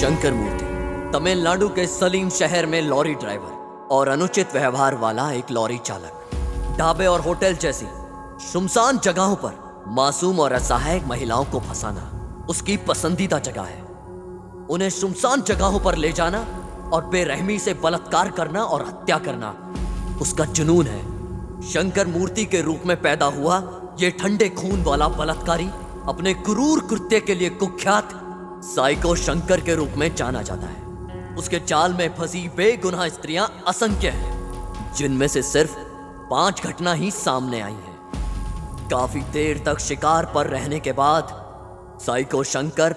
शंकर मूर्ति तमिलनाडु के सलीम शहर में लॉरी ड्राइवर और अनुचित व्यवहार वाला एक लॉरी चालक। ढाबे और होटल जैसी सुनसान जगहों पर मासूम और असहाय महिलाओं को फंसाना उसकी पसंदीदा जगह है। उन्हें सुनसान जगहों पर ले जाना और बेरहमी से बलात्कार करना और हत्या करना उसका जुनून है। शंकर मूर्ति के रूप में पैदा हुआ ये ठंडे खून वाला बलात्कारी अपने क्रूर कृत्य के लिए कुख्यात साइको शंकर के रूप में जाना जाता है। उसके जाल में फंसी बेगुनाह स्त्रियां असंख्य हैं, जिनमें से सिर्फ 5 घटना ही सामने आई हैं। काफी देर तक शिकार पर रहने के बाद साइको शंकर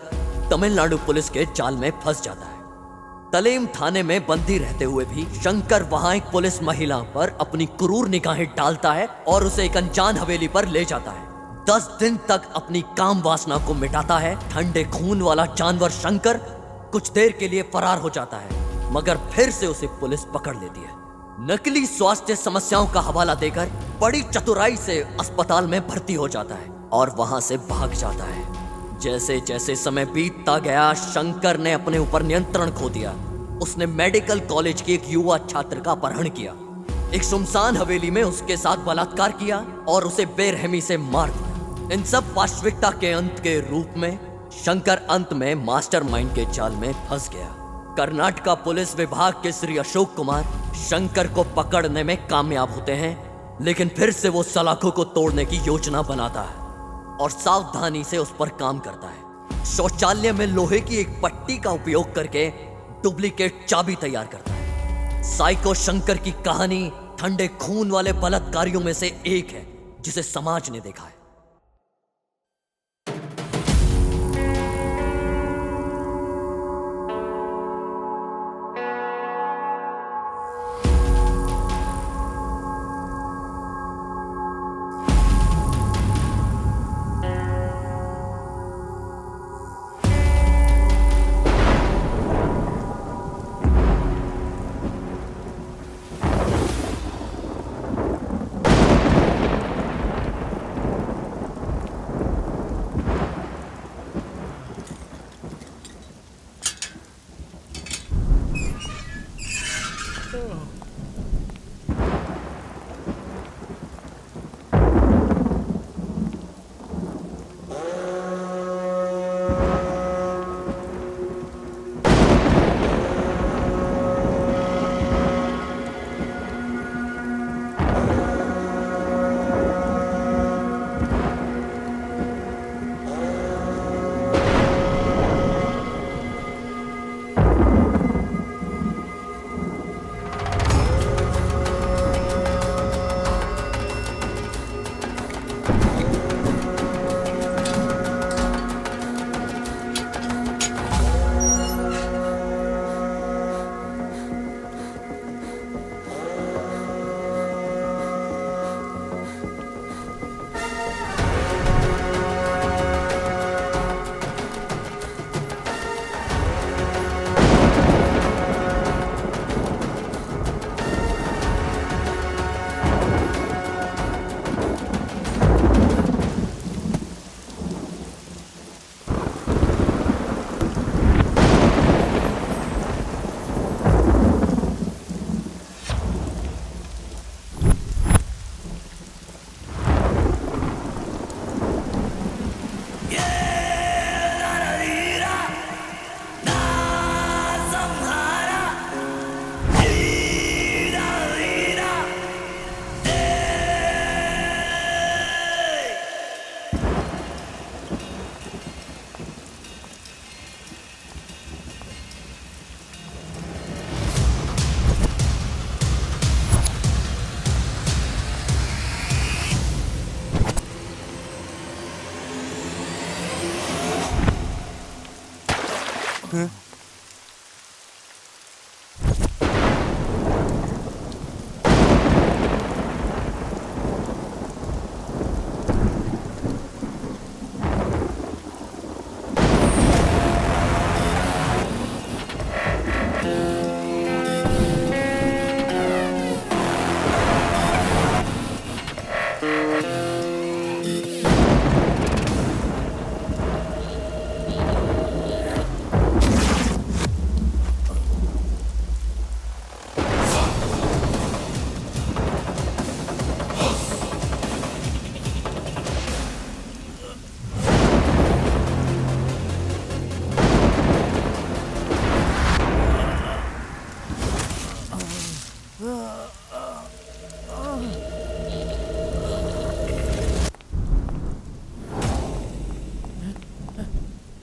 तमिलनाडु पुलिस के जाल में फंस जाता है। तलेम थाने में बंदी रहते हुए भी शंकर वहां एक पुलिस महिला पर अपनी क्रूर निगाहें डालता है और उसे एक अनजान हवेली पर ले जाता है। 10 दिन तक अपनी काम वासना को मिटाता है। ठंडे खून वाला जानवर शंकर कुछ देर के लिए फरार हो जाता है, मगर फिर से उसे पुलिस पकड़ लेती है। नकली स्वास्थ्य समस्याओं का हवाला देकर बड़ी चतुराई से अस्पताल में भर्ती हो जाता है और वहां से भाग जाता है। जैसे जैसे समय बीतता गया, शंकर ने अपने ऊपर नियंत्रण खो दिया। उसने मेडिकल कॉलेज के एक युवा छात्र का अपहरण किया, एक सुनसान हवेली में उसके साथ बलात्कार किया और उसे बेरहमी से मार दिया। इन सब वास्तविकता के अंत के रूप में शंकर अंत में मास्टरमाइंड के जाल में फंस गया। कर्नाटका पुलिस विभाग के श्री अशोक कुमार शंकर को पकड़ने में कामयाब होते हैं, लेकिन फिर से वो सलाखों को तोड़ने की योजना बनाता है और सावधानी से उस पर काम करता है। शौचालय में लोहे की एक पट्टी का उपयोग करके डुप्लीकेट चाबी तैयार करता है। साइको शंकर की कहानी ठंडे खून वाले बलात्कारियों में से एक है जिसे समाज ने देखा है।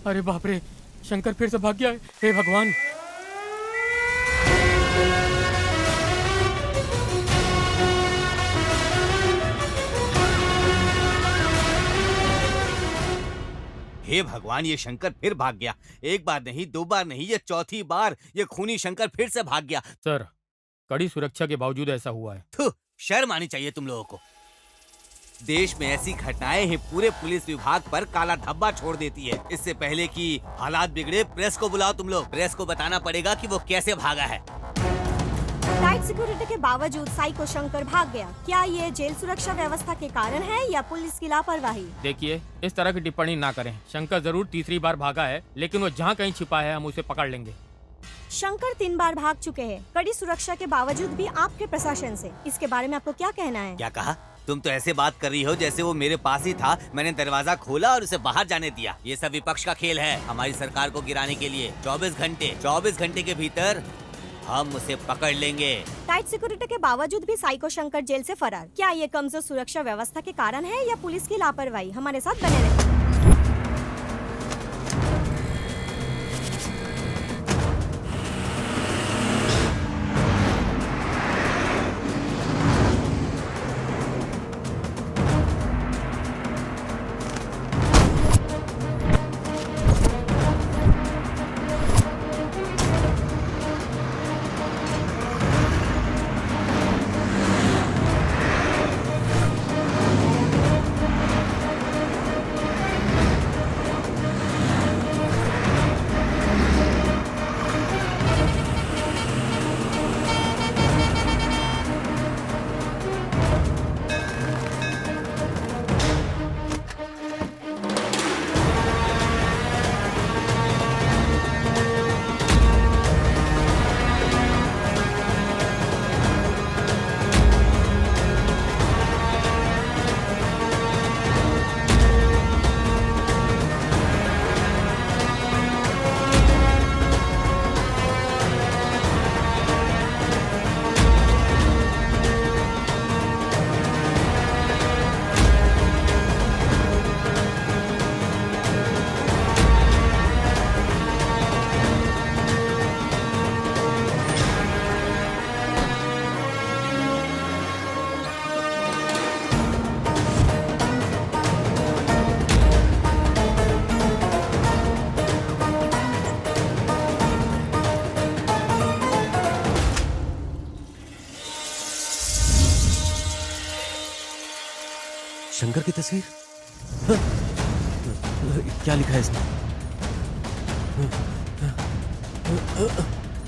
अरे बाप रे, शंकर फिर से भाग गया है। हे भगवान। हे भगवान, ये शंकर फिर भाग गया। एक बार नहीं, दो बार नहीं, ये चौथी बार ये खूनी शंकर फिर से भाग गया। सर, कड़ी सुरक्षा के बावजूद ऐसा हुआ है। थू, शर्म आनी चाहिए तुम लोगों को। देश में ऐसी घटनाएं ही पूरे पुलिस विभाग पर काला धब्बा छोड़ देती है। इससे पहले कि हालात बिगड़े, प्रेस को बुलाओ तुम लोग। प्रेस को बताना पड़ेगा कि वो कैसे भागा है। टाइट सिक्योरिटी के बावजूद साइको शंकर भाग गया। क्या ये जेल सुरक्षा व्यवस्था के कारण है या पुलिस की लापरवाही? देखिए, इस तरह की टिप्पणी ना करें। शंकर जरूर तीसरी बार भागा है, लेकिन वो जहाँ कहीं छिपा है हम उसे पकड़ लेंगे। शंकर 3 बार भाग चुके हैं, कड़ी सुरक्षा के बावजूद भी आपके प्रशासन से। इसके बारे में आपको क्या कहना है? क्या कहा? तुम तो ऐसे बात कर रही हो जैसे वो मेरे पास ही था। मैंने दरवाजा खोला और उसे बाहर जाने दिया। ये सब विपक्ष का खेल है, हमारी सरकार को गिराने के लिए। 24 घंटे के भीतर हम उसे पकड़ लेंगे। टाइट सिक्योरिटी के बावजूद भी साइको शंकर जेल से फरार। क्या ये कमजोर सुरक्षा व्यवस्था के कारण है या पुलिस की लापरवाही? हमारे साथ बने रहे। शंकर की तस्वीर? हाँ, क्या लिखा है इसमें?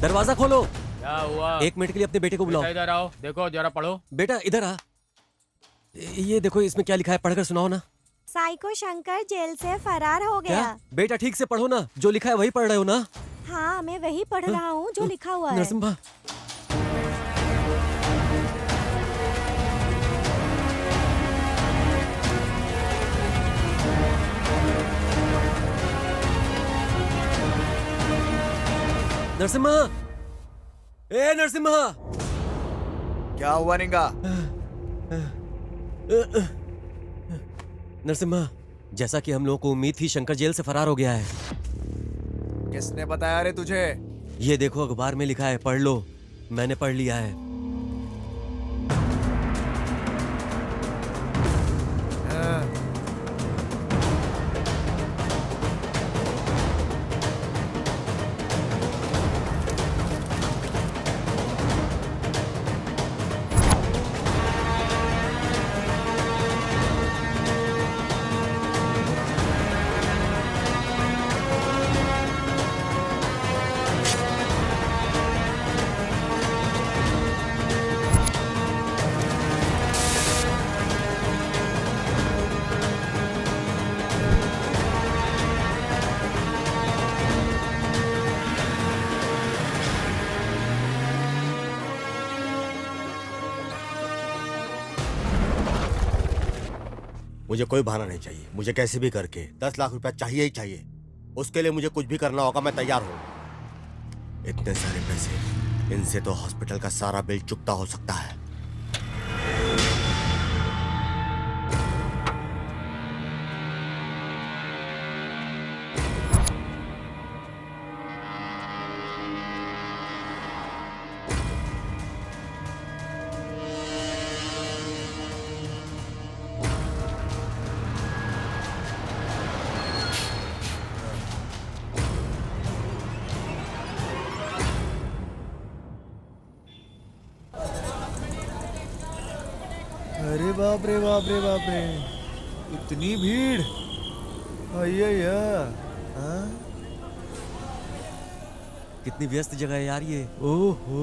दरवाजा खोलो। क्या हुआ? 1 मिनट के लिए अपने बेटे को बुलाओ। इधर आओ, देखो जरा पढ़ो। बेटा इधर आ। ये देखो, इसमें क्या लिखा है, पढ़कर सुनाओ ना। साइको शंकर जेल से फरार हो गया। क्या? बेटा ठीक से पढ़ो ना, जो लिखा है वही पढ़ रहे हो ना? हाँ, मैं वही पढ़ रहा हूँ जो लिखा हुआ है। नरसिम्हा, नरसिम्हा, ए नरसिम्हा। क्या हुआ निंगा? नरसिम्हा, जैसा कि हम लोगों को उम्मीद थी, शंकर जेल से फरार हो गया है। किसने बताया रे तुझे? ये देखो, अखबार में लिखा है, पढ़ लो। मैंने पढ़ लिया है। मुझे कोई बहाना नहीं चाहिए। मुझे कैसे भी करके 10 लाख रुपया चाहिए ही चाहिए। उसके लिए मुझे कुछ भी करना होगा, मैं तैयार हूँ। इतने सारे पैसे, इनसे तो हॉस्पिटल का सारा बिल चुकता हो सकता है। बाप रे बाप रे बाप रे, इतनी भीड़। अय्या, हाँ? कितनी व्यस्त जगह है यार ये। ओहो,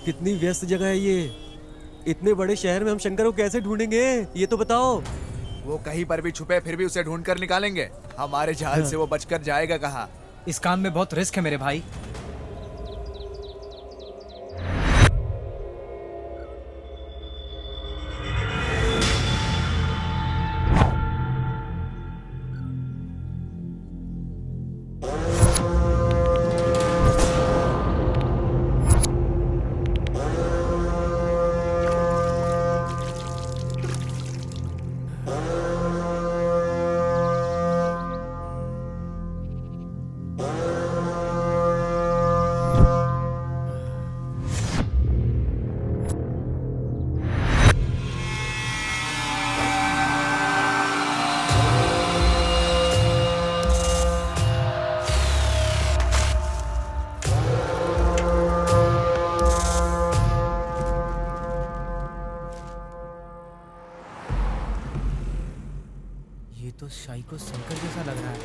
कितनी व्यस्त जगह है ये। इतने बड़े शहर में हम शंकर को कैसे ढूंढेंगे, ये तो बताओ। वो कहीं पर भी छुपे फिर भी उसे ढूंढ कर निकालेंगे। हमारे जाल से वो बचकर जाएगा कहाँ? इस काम में बहुत रिस्क है मेरे भाई। ये तो शाही को शंकर जैसा लग रहा है।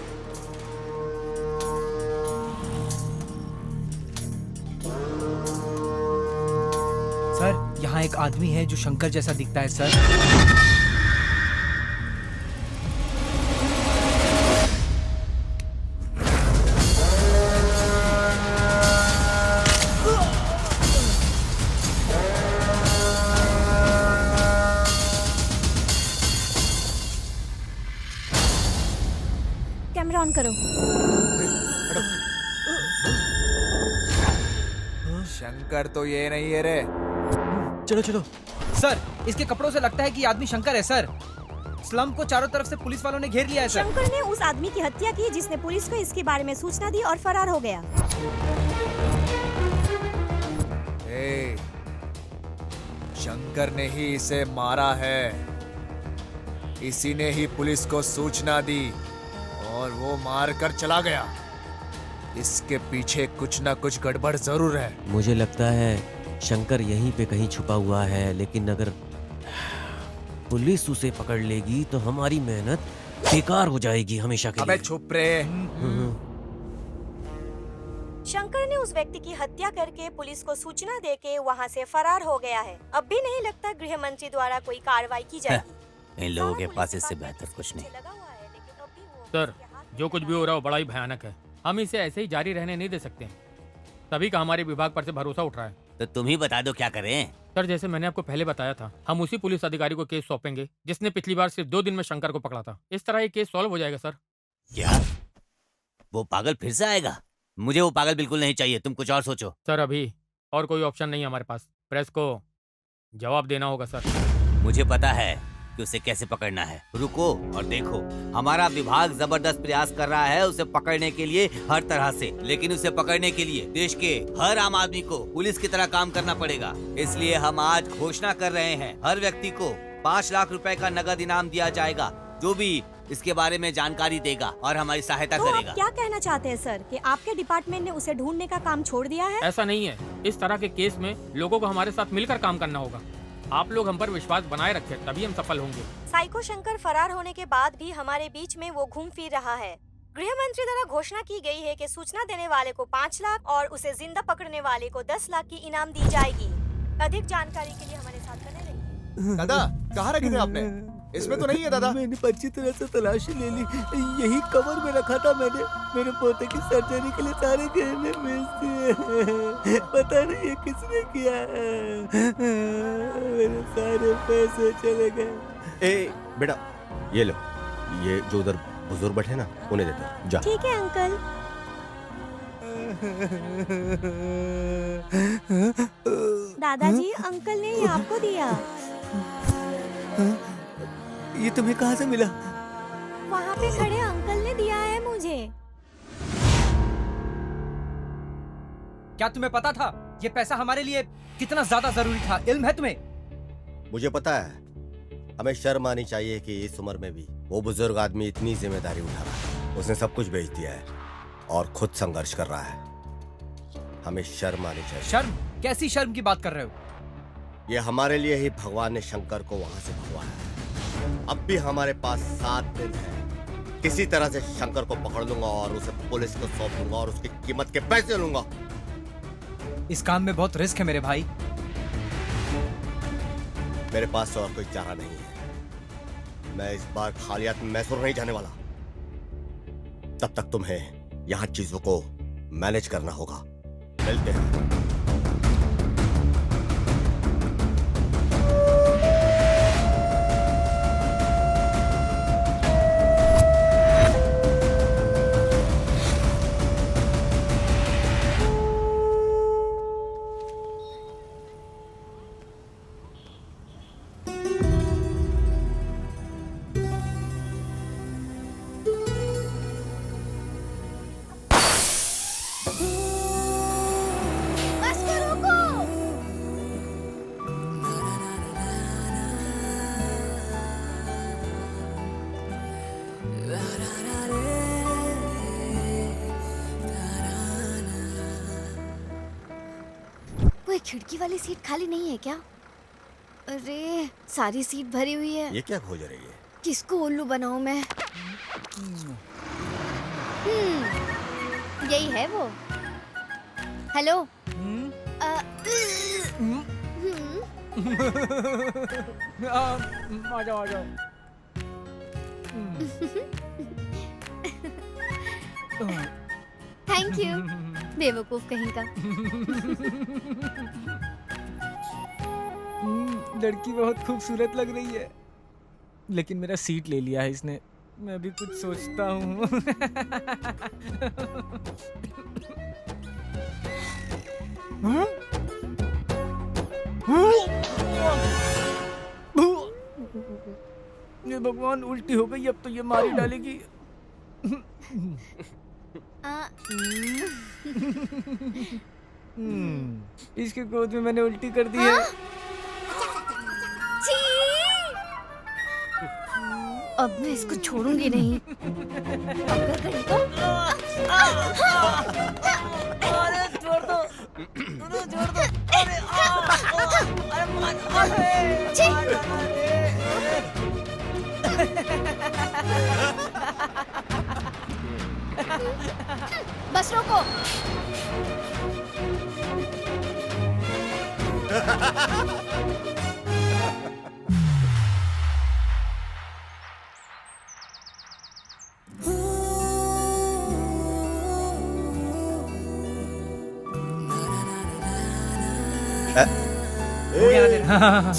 सर, यहाँ एक आदमी है जो शंकर जैसा दिखता है सर। कैमरा ऑन करो। शंकर तो ये नहीं है रे। चलो चलो। सर, इसके कपड़ों से लगता है कि ये आदमी शंकर है सर। स्लम को चारों तरफ से पुलिस वालों ने घेर लिया है सर। शंकर ने उस आदमी की हत्या की जिसने पुलिस को इसके बारे में सूचना दी और फरार हो गया। ए, शंकर ने ही इसे मारा है। इसी ने ही पुलिस को सूचना दी और वो मार कर चला गया। इसके पीछे कुछ ना कुछ गड़बड़ जरूर है। मुझे लगता है शंकर यहीं पे कहीं छुपा हुआ है, लेकिन अगर पुलिस उसे पकड़ लेगी तो हमारी मेहनत बेकार हो जाएगी हमेशा के अबे लिए। चुप रे। शंकर ने उस व्यक्ति की हत्या करके पुलिस को सूचना देके वहां से फरार हो गया है। अब भी नहीं लगता गृह मंत्री द्वारा कोई कार्रवाई की जाएगी। इन लोगों के पास इससे बेहतर कुछ नहीं। सर, जो कुछ भी हो रहा है वो बड़ा ही भयानक है। हम इसे ऐसे ही जारी रहने नहीं दे सकते। तभी का हमारे विभाग पर से भरोसा उठ रहा है। तो तुम ही बता दो क्या करें। सर, जैसे मैंने आपको पहले बताया था, हम उसी पुलिस अधिकारी को केस सौंपेंगे जिसने पिछली बार सिर्फ 2 दिन में शंकर को पकड़ा था। इस तरह ये केस सॉल्व हो जाएगा सर। क्या वो पागल फिर से आएगा? मुझे वो पागल बिल्कुल नहीं चाहिए, तुम कुछ और सोचो। सर, अभी और कोई ऑप्शन नहीं है हमारे पास। प्रेस को जवाब देना होगा सर। मुझे पता है कि उसे कैसे पकड़ना है। रुको और देखो, हमारा विभाग जबरदस्त प्रयास कर रहा है उसे पकड़ने के लिए हर तरह से। लेकिन उसे पकड़ने के लिए देश के हर आम आदमी को पुलिस की तरह काम करना पड़ेगा। इसलिए हम आज घोषणा कर रहे हैं, हर व्यक्ति को 5 लाख रुपए का नगद इनाम दिया जाएगा जो भी इसके बारे में जानकारी देगा और हमारी सहायता तो करेगा। आप क्या कहना चाहते हैं सर कि आपके डिपार्टमेंट ने उसे ढूंढने का काम छोड़ दिया है? ऐसा नहीं है। इस तरह के केस में लोगों को हमारे साथ मिलकर काम करना होगा। आप लोग हम पर विश्वास बनाए रखें, तभी हम सफल होंगे। साइको शंकर फरार होने के बाद भी हमारे बीच में वो घूम फिर रहा है। गृह मंत्री द्वारा घोषणा की गई है कि सूचना देने वाले को 5 लाख और उसे जिंदा पकड़ने वाले को 10 लाख की इनाम दी जाएगी। अधिक जानकारी के लिए हमारे साथ बने रहिए। दादा, कहाँ रखे थे आपने? इसमें तो नहीं है दादा। मैंने अच्छी तरह से तलाशी ले ली, यही कवर में रखा था मैंने। मेरे पोते की सर्जरी के लिए सारे गहने बेच दिए। पता नहीं ये किसने किया। मेरे सारे पैसे चले गए। ए बेटा, ये लो, ये जो उधर बुजुर्ग बैठे ना उन्हें दे दो, जा। ठीक है अंकल। दादाजी, अंकल ने ये आपको दिया। ये तुम्हें कहाँ से मिला? वहाँ पे खड़े अंकल ने दिया है मुझे। क्या तुम्हें पता था ये पैसा हमारे लिए कितना ज्यादा जरूरी था? इल्म है तुम्हें? मुझे पता है, हमें शर्म आनी चाहिए कि इस उम्र में भी वो बुजुर्ग आदमी इतनी जिम्मेदारी उठा रहा है। उसने सब कुछ बेच दिया है और खुद संघर्ष कर रहा है। हमें शर्म आनी चाहिए। शर्म? कैसी शर्म की बात कर रहे हो? ये हमारे लिए ही भगवान ने शंकर को वहां से भगवाया है। अब भी हमारे पास 7 दिन है। किसी तरह से शंकर को पकड़ लूंगा और उसे पुलिस को सौंप दूंगा और उसकी कीमत के पैसे लूंगा। इस काम में बहुत रिस्क है मेरे भाई। मेरे पास और कोई चारा नहीं है। मैं इस बार खाली हाथ मैसूर नहीं जाने वाला। तब तक तुम्हें यहाँ चीजों को मैनेज करना होगा। मिलते हैं। बस करो को। कोई खिड़की वाली सीट खाली नहीं है क्या? अरे सारी सीट भरी हुई है। ये क्या खोज रही है? किसको उल्लू बनाऊं मैं? यही है वो। हेलो। आ जाओ आ जाओ। Thank you. बेवकूफ कहीं का। लड़की बहुत खूबसूरत लग रही है, लेकिन मेरा सीट ले लिया है इसने। मैं भी कुछ सोचता हूँ। ये भगवान, उल्टी हो गई, अब तो ये मार ही डालेगी। इसके गोद में मैंने उल्टी कर दी है। छी! अब मैं इसको छोड़ूंगी नहीं। अगर कहीं तो अरे छोड़ दो, छोड़ दो। अरे बस रोको। हो गया तेरा।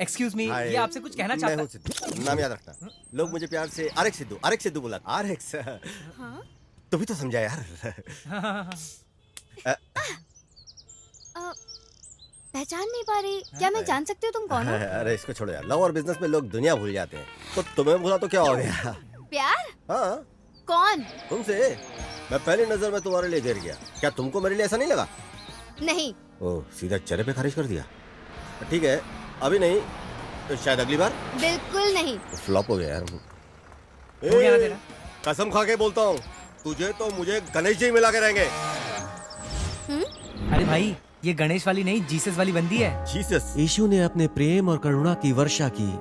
एक्सक्यूज मी, हाय, ये आपसे कुछ कहना मैं चाहता हूँ सिद्धू। नाम याद रखना। लोग मुझे प्यार से आरएक्स सिद्धू बुला। आरएक्स। तू भी तो समझा यार। पहचान नहीं पा रही। क्या मैं जान सकती हूँ तुम कौन हो? अरे इसको छोड़ो यार। लव और बिजनेस में लोग दुनिया भूल जाते हैं, तो तुम्हें भूला तो क्या हो गया? प्यार? हाँ, कौन? तुमसे। मैं पहली नजर में तुम्हारे लिए गिर गया। क्या तुमको मेरे लिए ऐसा नहीं लगा? नहीं। ओह, सीधा चेहरे पे खारिज कर दिया। ठीक है, अभी नहीं तो शायद अगली बार। बिल्कुल नहीं। फ्लॉप हो गया यार। हो गया ना तेरा? कसम खा के बोलता हूँ, तुझे तो मुझे गणेश जी मिला के रहेंगे। अरे भाई, ये गणेश वाली नहीं, जीसस वाली बंदी है। जीसस। यीशु ने अपने प्रेम और करुणा की वर्षा की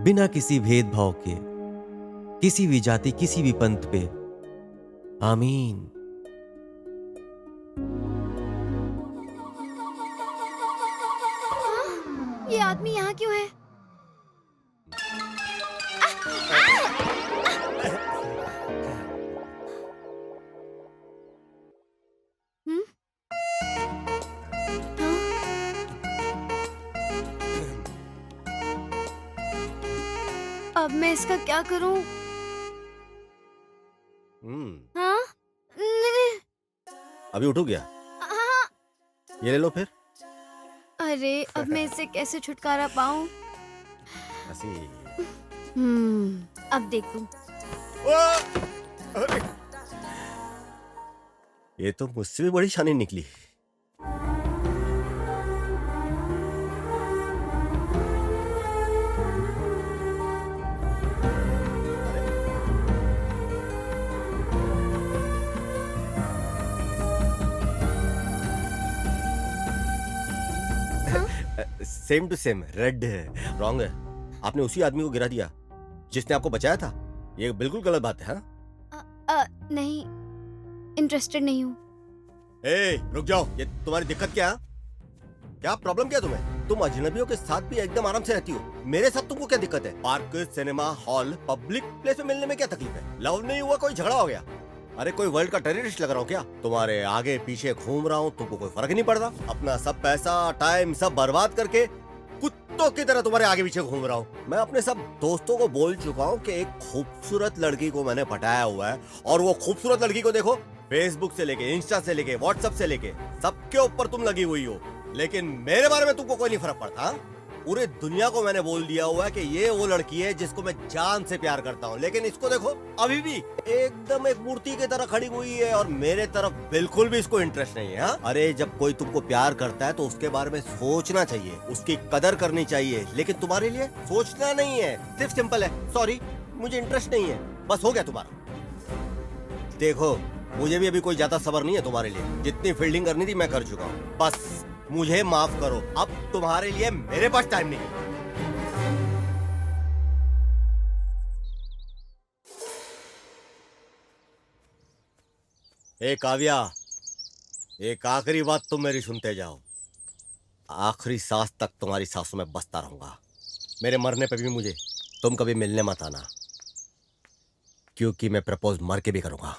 बिना किसी भेदभाव के, किसी भी जाति, किसी भी पंथ पे। आमीन। ये आदमी यहाँ क्यों है? अब मैं इसका क्या करूं? हाँ? अभी उठो गया। हाँ। ये ले लो फिर। अरे अब मैं इससे कैसे छुटकारा पाऊं? ऐसी। अब देखूं। ये तो मुझसे भी बड़ी शानी निकली। सेम टू सेम रेड है। रॉन्ग है। आपने उसी आदमी को गिरा दिया जिसने आपको बचाया था। ये बिल्कुल गलत बात है। हाँ नहीं, इंटरेस्टेड नहीं हूँ। ए, रुक जाओ। ये तुम्हारी दिक्कत क्या है? क्या प्रॉब्लम क्या है तुम्हें? तुम अजनबियों के साथ भी एकदम आराम से रहती हो, मेरे साथ तुमको क्या दिक्कत है? Park, cinema hall, public place में मिलने में क्या तकलीफ है? लव नहीं हुआ, कोई झगड़ा हो गया? अरे कोई वर्ल्ड का टेररिस्ट लग रहा हूँ क्या? तुम्हारे आगे पीछे घूम रहा हूँ, तुमको कोई फर्क नहीं पड़ता? अपना सब पैसा टाइम सब बर्बाद करके कुत्तों की तरह तुम्हारे आगे पीछे घूम रहा हूँ। मैं अपने सब दोस्तों को बोल चुका हूँ कि एक खूबसूरत लड़की को मैंने पटाया हुआ है, और वो खूबसूरत लड़की को देखो, फेसबुक से लेके, इंस्टा से लेके, व्हाट्सएप से लेके सबके ऊपर तुम लगी हुई हो, लेकिन मेरे बारे में तुमको कोई नहीं फर्क पड़ता। पूरे दुनिया को मैंने बोल दिया हुआ है कि ये वो लड़की है जिसको मैं जान से प्यार करता हूँ, लेकिन इसको देखो अभी भी एकदम एक मूर्ति की तरह खड़ी हुई है, और मेरे तरफ बिल्कुल भी इसको इंटरेस्ट नहीं है। हाँ? अरे जब कोई तुमको प्यार करता है तो उसके बारे में सोचना चाहिए, उसकी कदर करनी चाहिए, लेकिन तुम्हारे लिए सोचना नहीं है। सिर्फ सिंपल है, सॉरी मुझे इंटरेस्ट नहीं है, बस हो गया तुम्हारा। देखो मुझे भी अभी कोई ज्यादा सब्र नहीं है तुम्हारे लिए, जितनी फील्डिंग करनी थी मैं कर चुका हूँ, बस मुझे माफ करो। अब तुम्हारे लिए मेरे पास टाइम नहीं है। ए काव्या, एक आखिरी बात तुम मेरी सुनते जाओ। आखिरी सांस तक तुम्हारी सांसों में बसता रहूंगा। मेरे मरने पे भी मुझे तुम कभी मिलने मत आना, क्योंकि मैं प्रपोज मर के भी करूंगा।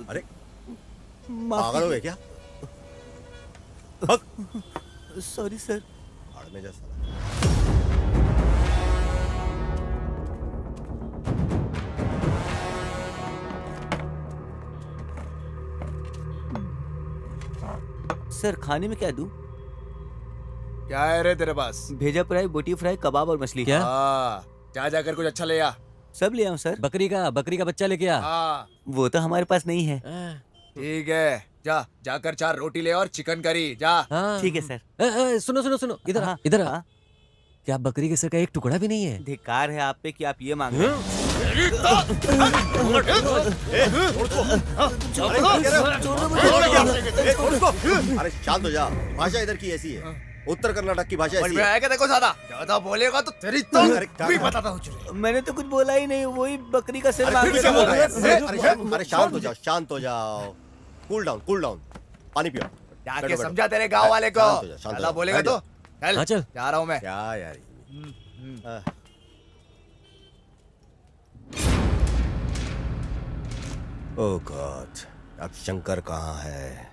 अरे पागल हो गए क्या? Sorry sir. भाड़ में जा साला। सर खाने में क्या दूं? क्या है रे तेरे पास? भेजा फ्राई, बोटी फ्राई, कबाब और मछली। क्या? जा जाकर कुछ अच्छा ले आ। सब ले आऊं सर? बकरी का बच्चा लेके आ। हाँ वो तो हमारे पास नहीं है। ठीक है, जा जाकर 4 रोटी ले और चिकन करी जा। हाँ। ठीक है सर। सुनो सुनो सुनो, इधर आ, हाँ, इधर आ। हाँ। क्या बकरी के सिर का एक टुकड़ा भी नहीं है? धिक्कार है आप पे कि आप ये मांग रहे हैं। अरे शांत हो जा, भाषा इधर की ऐसी है, उत्तर कर्नाटक की भाषा ऐसी है। आएगा देखो ज्यादा बोलेगा तो तेरी अरे क्या भी कर रहा बताता हूँ। मैंने तो कुछ बोला ही नहीं, वही बकरी का सिर है? मांग अरे फिर क्या बोल रहा है? रहे अरे शांत हो जाओ, शांत हो जाओ, कूल डाउन, पानी पियो। जाके बैठो, समझा तेरे गांव वाले को। शांत हो जा, शांत हो ज्यादा जा। बोलेगा तो हाँ, चल। जा रहा हूँ मैं। क्या यार ओह गॉड, अब शंकर कहाँ है?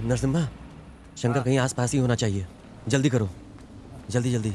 नरसिम्हा, शंकर कहीं आसपास ही होना चाहिए। जल्दी करो, जल्दी।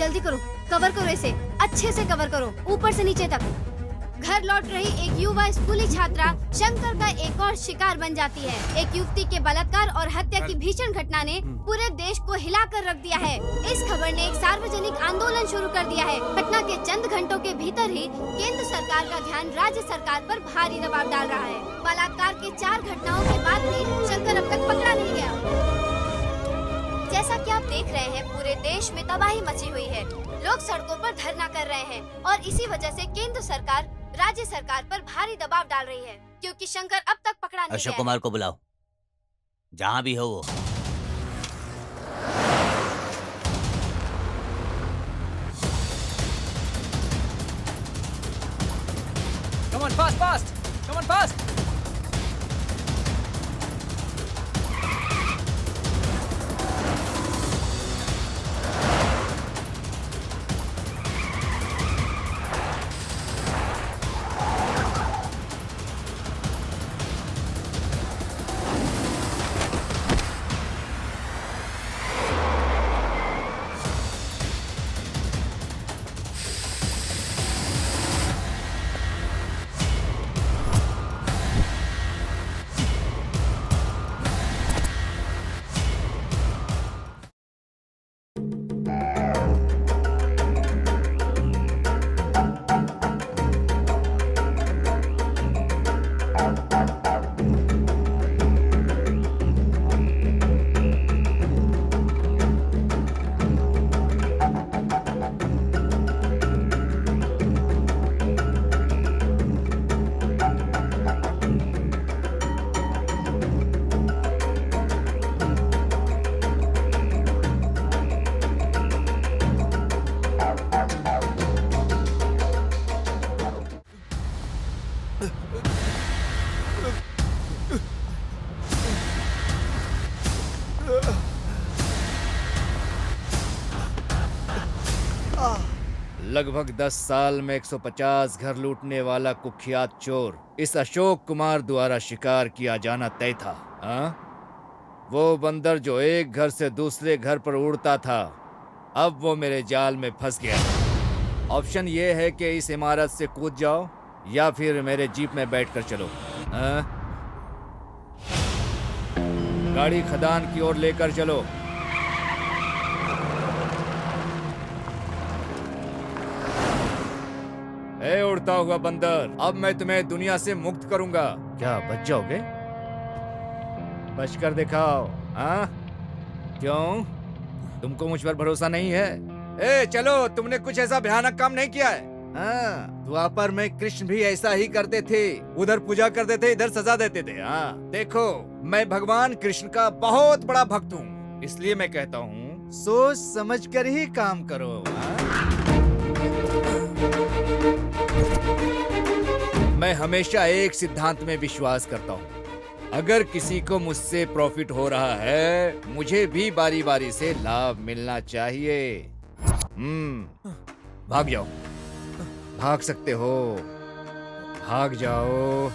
जल्दी करो, कवर करो इसे, अच्छे से कवर करो, ऊपर से नीचे तक। घर लौट रही एक युवा स्कूली छात्रा शंकर का एक और शिकार बन जाती है। एक युवती के बलात्कार और हत्या की भीषण घटना ने पूरे देश को हिलाकर रख दिया है। इस खबर ने एक सार्वजनिक आंदोलन शुरू कर दिया है। घटना के चंद घंटों के भीतर ही केंद्र सरकार का ध्यान राज्य सरकार पर भारी दबाव डाल रहा है। बलात्कार के 4 घटनाओं के बाद भी शंकर अब तक पकड़ा नहीं गया। जैसा कि आप देख रहे हैं, पूरे देश में तबाही मची हुई है। लोग सड़कों पर धरना कर रहे हैं और इसी वजह से केंद्र सरकार राज्य सरकार पर भारी दबाव डाल रही है, क्योंकि शंकर अब तक पकड़ा नहीं अशोक गया। कुमार को बुलाओ, जहाँ भी हो वो। Come on, fast! Come on, fast! लगभग 10 साल में 150 घर लूटने वाला कुख्यात चोर इस अशोक कुमार द्वारा शिकार किया जाना तय था। हाँ? वो बंदर जो एक घर से दूसरे घर पर उड़ता था, अब वो मेरे जाल में फंस गया। ऑप्शन ये है कि इस इमारत से कूद जाओ या फिर मेरे जीप में बैठकर चलो। हाँ? गाड़ी खदान की ओर लेकर चलो। ए उड़ता हुआ बंदर, अब मैं तुम्हें दुनिया से मुक्त करूंगा। क्या बच जाओगे? बच कर दिखाओ। हाँ, क्यों? तुमको मुझ पर भरोसा नहीं है? ए चलो, तुमने कुछ ऐसा भयानक काम नहीं किया है। हाँ, द्वापर में कृष्ण भी ऐसा ही करते थे। उधर पूजा करते थे, इधर सजा देते थे। हाँ, देखो, मैं भगवान कृष्ण का बहुत बड़ा भक्त हूँ, इसलिए मैं कहता हूँ सोच समझ कर ही काम करो। हाँ? मैं हमेशा एक सिद्धांत में विश्वास करता हूँ, अगर किसी को मुझसे प्रॉफिट हो रहा है, मुझे भी बारी बारी से लाभ मिलना चाहिए। भाग जाओ, भाग सकते हो, भाग जाओ।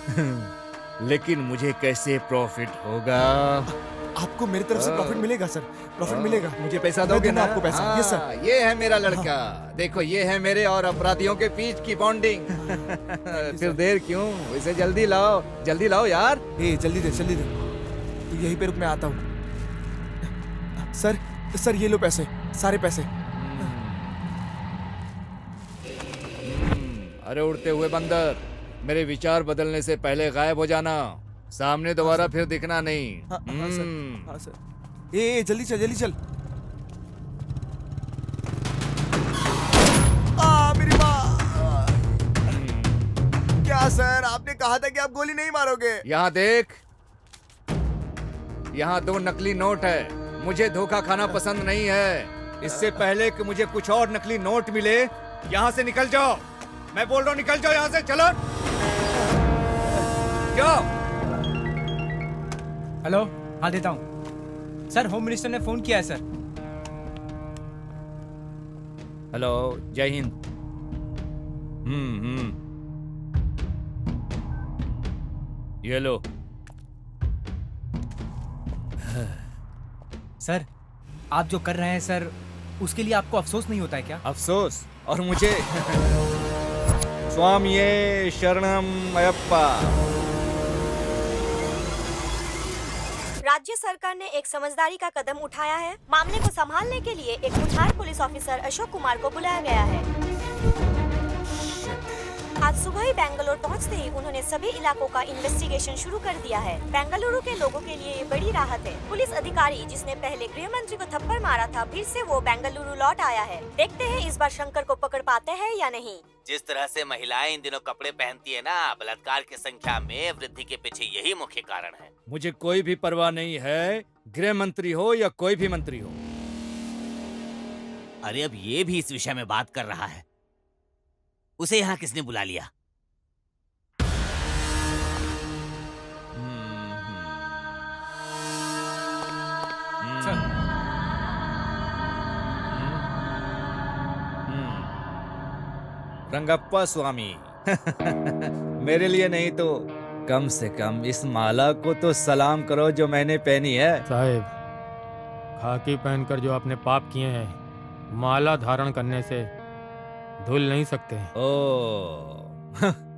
लेकिन मुझे कैसे प्रॉफिट होगा? आपको मेरी तरफ से प्रॉफिट मिलेगा सर, प्रॉफिट मिलेगा। मुझे पैसा दोगे ना? आपको पैसा। हाँ, यस सर। ये है मेरा लड़का। देखो, ये है मेरे और अपराधियों के बीच की बॉन्डिंग। फिर देर क्यों? इसे जल्दी लाओ यार। ए जल्दी दे तो यहीं पे रुक, मैं आता हूँ। सर ये लो पैसे, सारे पैसे। अरे उड़ते हुए बंदर, मेरे विचार बदलने से पहले गायब हो जाना। सामने दोबारा फिर दिखना नहीं। हाँ सर। ए जल्दी चल। मेरी माँ। क्या सर, आपने कहा था कि आप गोली नहीं मारोगे। यहाँ देख, यहाँ 2 नकली नोट है। मुझे धोखा खाना पसंद नहीं है। इससे पहले कि मुझे कुछ और नकली नोट मिले, यहाँ से निकल जाओ। मैं बोल रहा हूँ, निकल जाओ यहाँ से। चलो। क्यों? हेलो, हाँ देता हूँ सर। होम मिनिस्टर ने फोन किया है सर। हेलो, जय हिंद। ये लो। सर, आप जो कर रहे हैं सर, उसके लिए आपको अफसोस नहीं होता है क्या? अफसोस? और मुझे? स्वामिये शरणम अयप्पा। राज्य सरकार ने एक समझदारी का कदम उठाया है। मामले को संभालने के लिए एक मुठार पुलिस ऑफिसर अशोक कुमार को बुलाया गया है। आज सुबह ही बेंगलुरु पहुंचते ही उन्होंने सभी इलाकों का इन्वेस्टिगेशन शुरू कर दिया है। बेंगलुरु के लोगों के लिए ये बड़ी राहत है। पुलिस अधिकारी जिसने पहले गृह मंत्री को थप्पड़ मारा था, फिर से वो बेंगलुरु लौट आया है। देखते हैं इस बार शंकर को पकड़ पाते हैं या नहीं। जिस तरह से महिलाएं इन दिनों कपड़े पहनती है ना, बलात्कार की संख्या में वृद्धि के पीछे यही मुख्य कारण है। मुझे कोई भी परवाह नहीं है, गृह मंत्री हो या कोई भी मंत्री हो। अरे अब ये भी इस विषय में बात कर रहा है। उसे यहाँ किसने बुला लिया? रंगप्पा स्वामी। मेरे लिए नहीं तो कम से कम इस माला को तो सलाम करो जो मैंने पहनी है। साहेब, खाकी पहनकर जो आपने पाप किए हैं, माला धारण करने से धुल नहीं सकते। ओ,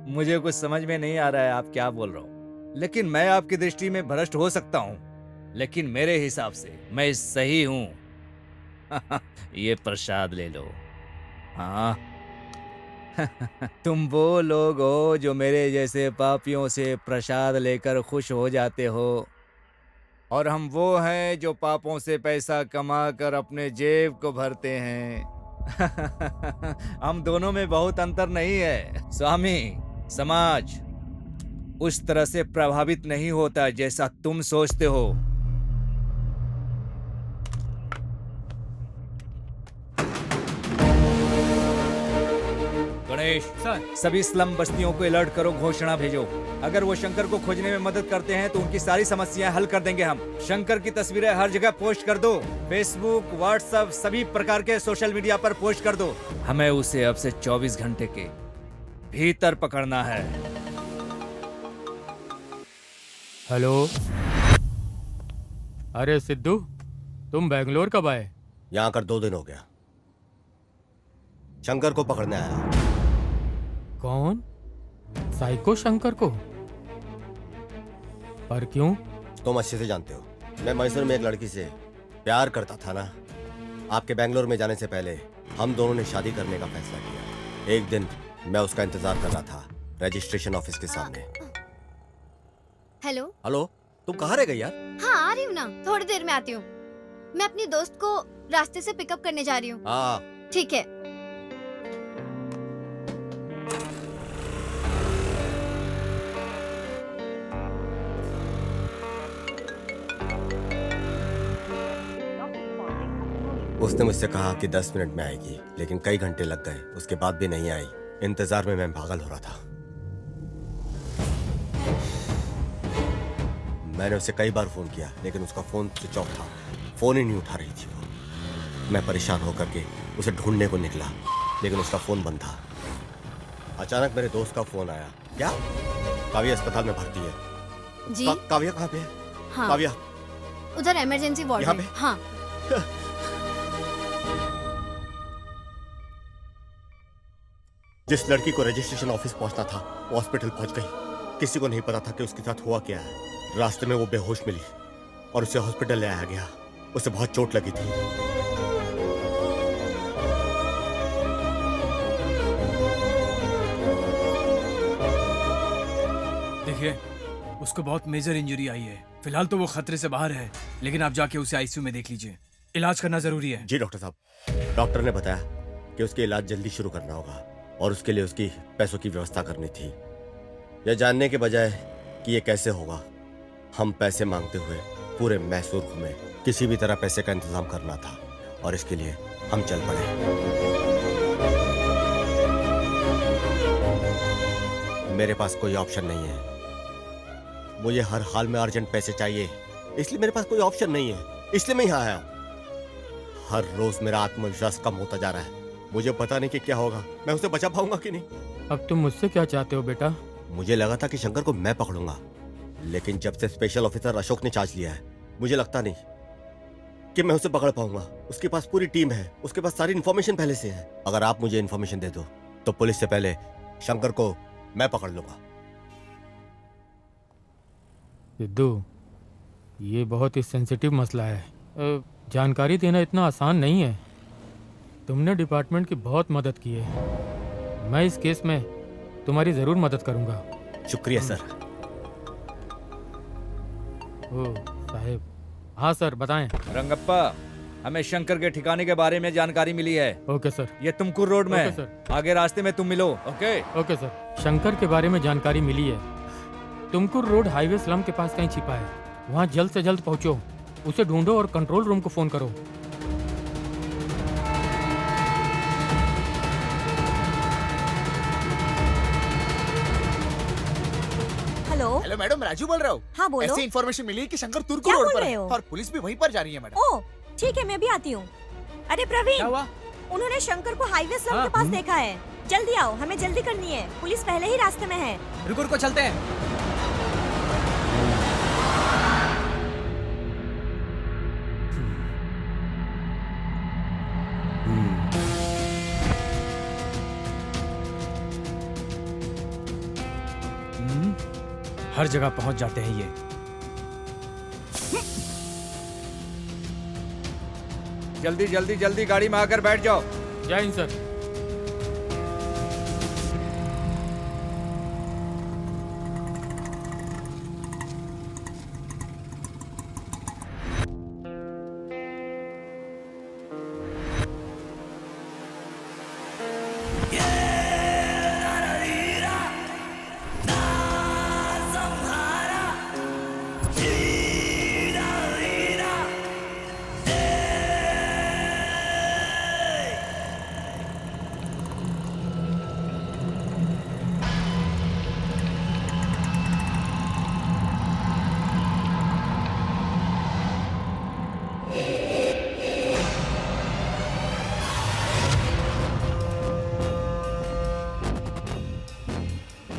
मुझे कुछ समझ में नहीं आ रहा है आप क्या बोल रहे हो, लेकिन मैं आपकी दृष्टि में भ्रष्ट हो सकता हूँ, लेकिन मेरे हिसाब से मैं सही हूँ। ये प्रसाद ले लो। हाँ। तुम वो लोग हो जो मेरे जैसे पापियों से प्रसाद लेकर खुश हो जाते हो, और हम वो हैं जो पापों से पैसा कमा कर अपने जेब को भरते हैं। हम दोनों में बहुत अंतर नहीं है स्वामी। समाज उस तरह से प्रभावित नहीं होता जैसा तुम सोचते हो। गणेश सर, सभी स्लम बस्तियों को अलर्ट करो, घोषणा भेजो। अगर वो शंकर को खोजने में मदद करते हैं तो उनकी सारी समस्याएं हल कर देंगे हम। शंकर की तस्वीरें हर जगह पोस्ट कर दो, फेसबुक, व्हाट्सएप, सभी प्रकार के सोशल मीडिया पर पोस्ट कर दो। हमें उसे अब से 24 घंटे के भीतर पकड़ना है। हेलो, अरे सिद्धू, तुम बेंगलोर कब आए? यहाँ कर 2 दिन हो गया। शंकर को पकड़ने आया। कौन? साइको शंकर को? पर क्यों? तुम अच्छे से जानते हो, मैं मैसूर में एक लड़की से प्यार करता था ना। आपके बेंगलोर में जाने से पहले हम दोनों ने शादी करने का फैसला किया। एक दिन मैं उसका इंतजार कर रहा था रजिस्ट्रेशन ऑफिस के सामने। हेलो। हेलो, तुम कहाँ रह गई यार? हाँ आ रही हूँ ना, थोड़ी देर में आती हूँ। मैं अपनी दोस्त को रास्ते से पिकअप करने जा रही हूँ। हाँ ठीक है। उसने मुझसे कहा कि 10 मिनट में आएगी, लेकिन कई घंटे लग गए, उसके बाद भी नहीं आई। इंतजार में मैं पागल हो रहा था। मैंने उसे कई बार फोन किया, लेकिन उसका फोन स्विच ऑफ था। फोन ही नहीं उठा रही थी वो। मैं परेशान होकर के उसे ढूंढने को निकला, लेकिन उसका फोन बंद था। अचानक मेरे दोस्त का फोन आया। क्या? काव्या अस्पताल में भर्ती है। जी? काव्या कहाँ पे है? हाँ। काव्या उधर इमरजेंसी वार्ड यहाँ में। पे? हाँ। जिस लड़की को रजिस्ट्रेशन ऑफिस पहुंचना था वो हॉस्पिटल पहुंच गई। किसी को नहीं पता था कि उसके साथ हुआ क्या है। रास्ते में वो बेहोश मिली और उसे हॉस्पिटल ले आया गया। उसे बहुत चोट लगी थी। देखिए, उसको बहुत मेजर इंजरी आई है। फिलहाल तो वो खतरे से बाहर है, लेकिन आप जाके उसे आईसीयू में देख लीजिए। इलाज करना जरूरी है। जी डॉक्टर साहब। डॉक्टर ने बताया कि उसके इलाज जल्दी शुरू करना होगा और उसके लिए उसकी पैसों की व्यवस्था करनी थी। यह जानने के बजाय कि ये कैसे होगा, हम पैसे मांगते हुए पूरे मैसूर घूमे। किसी भी तरह पैसे का इंतजाम करना था और इसके लिए हम चल पड़े। मेरे पास कोई ऑप्शन नहीं है। मुझे हर हाल में अर्जेंट पैसे चाहिए, इसलिए मेरे पास कोई ऑप्शन नहीं है। इसलिए मैं यहाँ आया। हर रोज मेरा आत्मविश्वास कम होता जा रहा है। मुझे पता नहीं कि क्या होगा, मैं उसे बचा पाऊंगा कि नहीं। अब तुम मुझसे क्या चाहते हो बेटा? मुझे लगा था कि शंकर को मैं पकड़ूंगा, लेकिन जब से स्पेशल ऑफिसर अशोक ने चार्ज लिया है, मुझे लगता नहीं कि मैं उसे पकड़ पाऊंगा। उसके पास पूरी टीम है, उसके पास सारी इन्फॉर्मेशन पहले से है। अगर आप मुझे इन्फॉर्मेशन दे दो तो पुलिस से पहले शंकर को मैं पकड़ लूंगा। सिद्धू, ये बहुत ही सेंसिटिव मसला है। जानकारी देना इतना आसान नहीं है। तुमने डिपार्टमेंट की बहुत मदद की है। मैं इस केस में तुम्हारी जरूर मदद करूंगा। शुक्रिया सर। ओ साहेब। हाँ सर, बताएं। रंगप्पा, हमें शंकर के ठिकाने के बारे में जानकारी मिली है। Okay sir. ये तुमकुर रोड में ओके है। सर। आगे रास्ते में तुम मिलो। Okay okay sir. शंकर के बारे में जानकारी मिली है। तुमकुर रोड हाईवे स्लम के पास कहीं छिपा है। वहाँ जल्द से जल्द पहुँचो, उसे ढूंढो और कंट्रोल रूम को फोन करो। हेलो। हेलो मैडम, राजू बोल रहा हूँ। हाँ बोलो। ऐसी इन्फॉर्मेशन मिली है कि शंकर तुर्को क्या रोड बोल पर रहे है हो? और पुलिस भी वहीं पर जा रही है मैडम। ओह ठीक है, मैं भी आती हूँ। अरे प्रवीण, क्या हुआ? उन्होंने शंकर को हाईवे स्लम हाँ, के पास देखा है। जल्दी आओ, हमें जल्दी करनी है। पुलिस पहले ही रास्ते में है। रुको रुको, चलते हैं। हर जगह पहुंच जाते हैं ये। जल्दी जल्दी जल्दी गाड़ी में आकर बैठ जाओ। जय हिंद सर।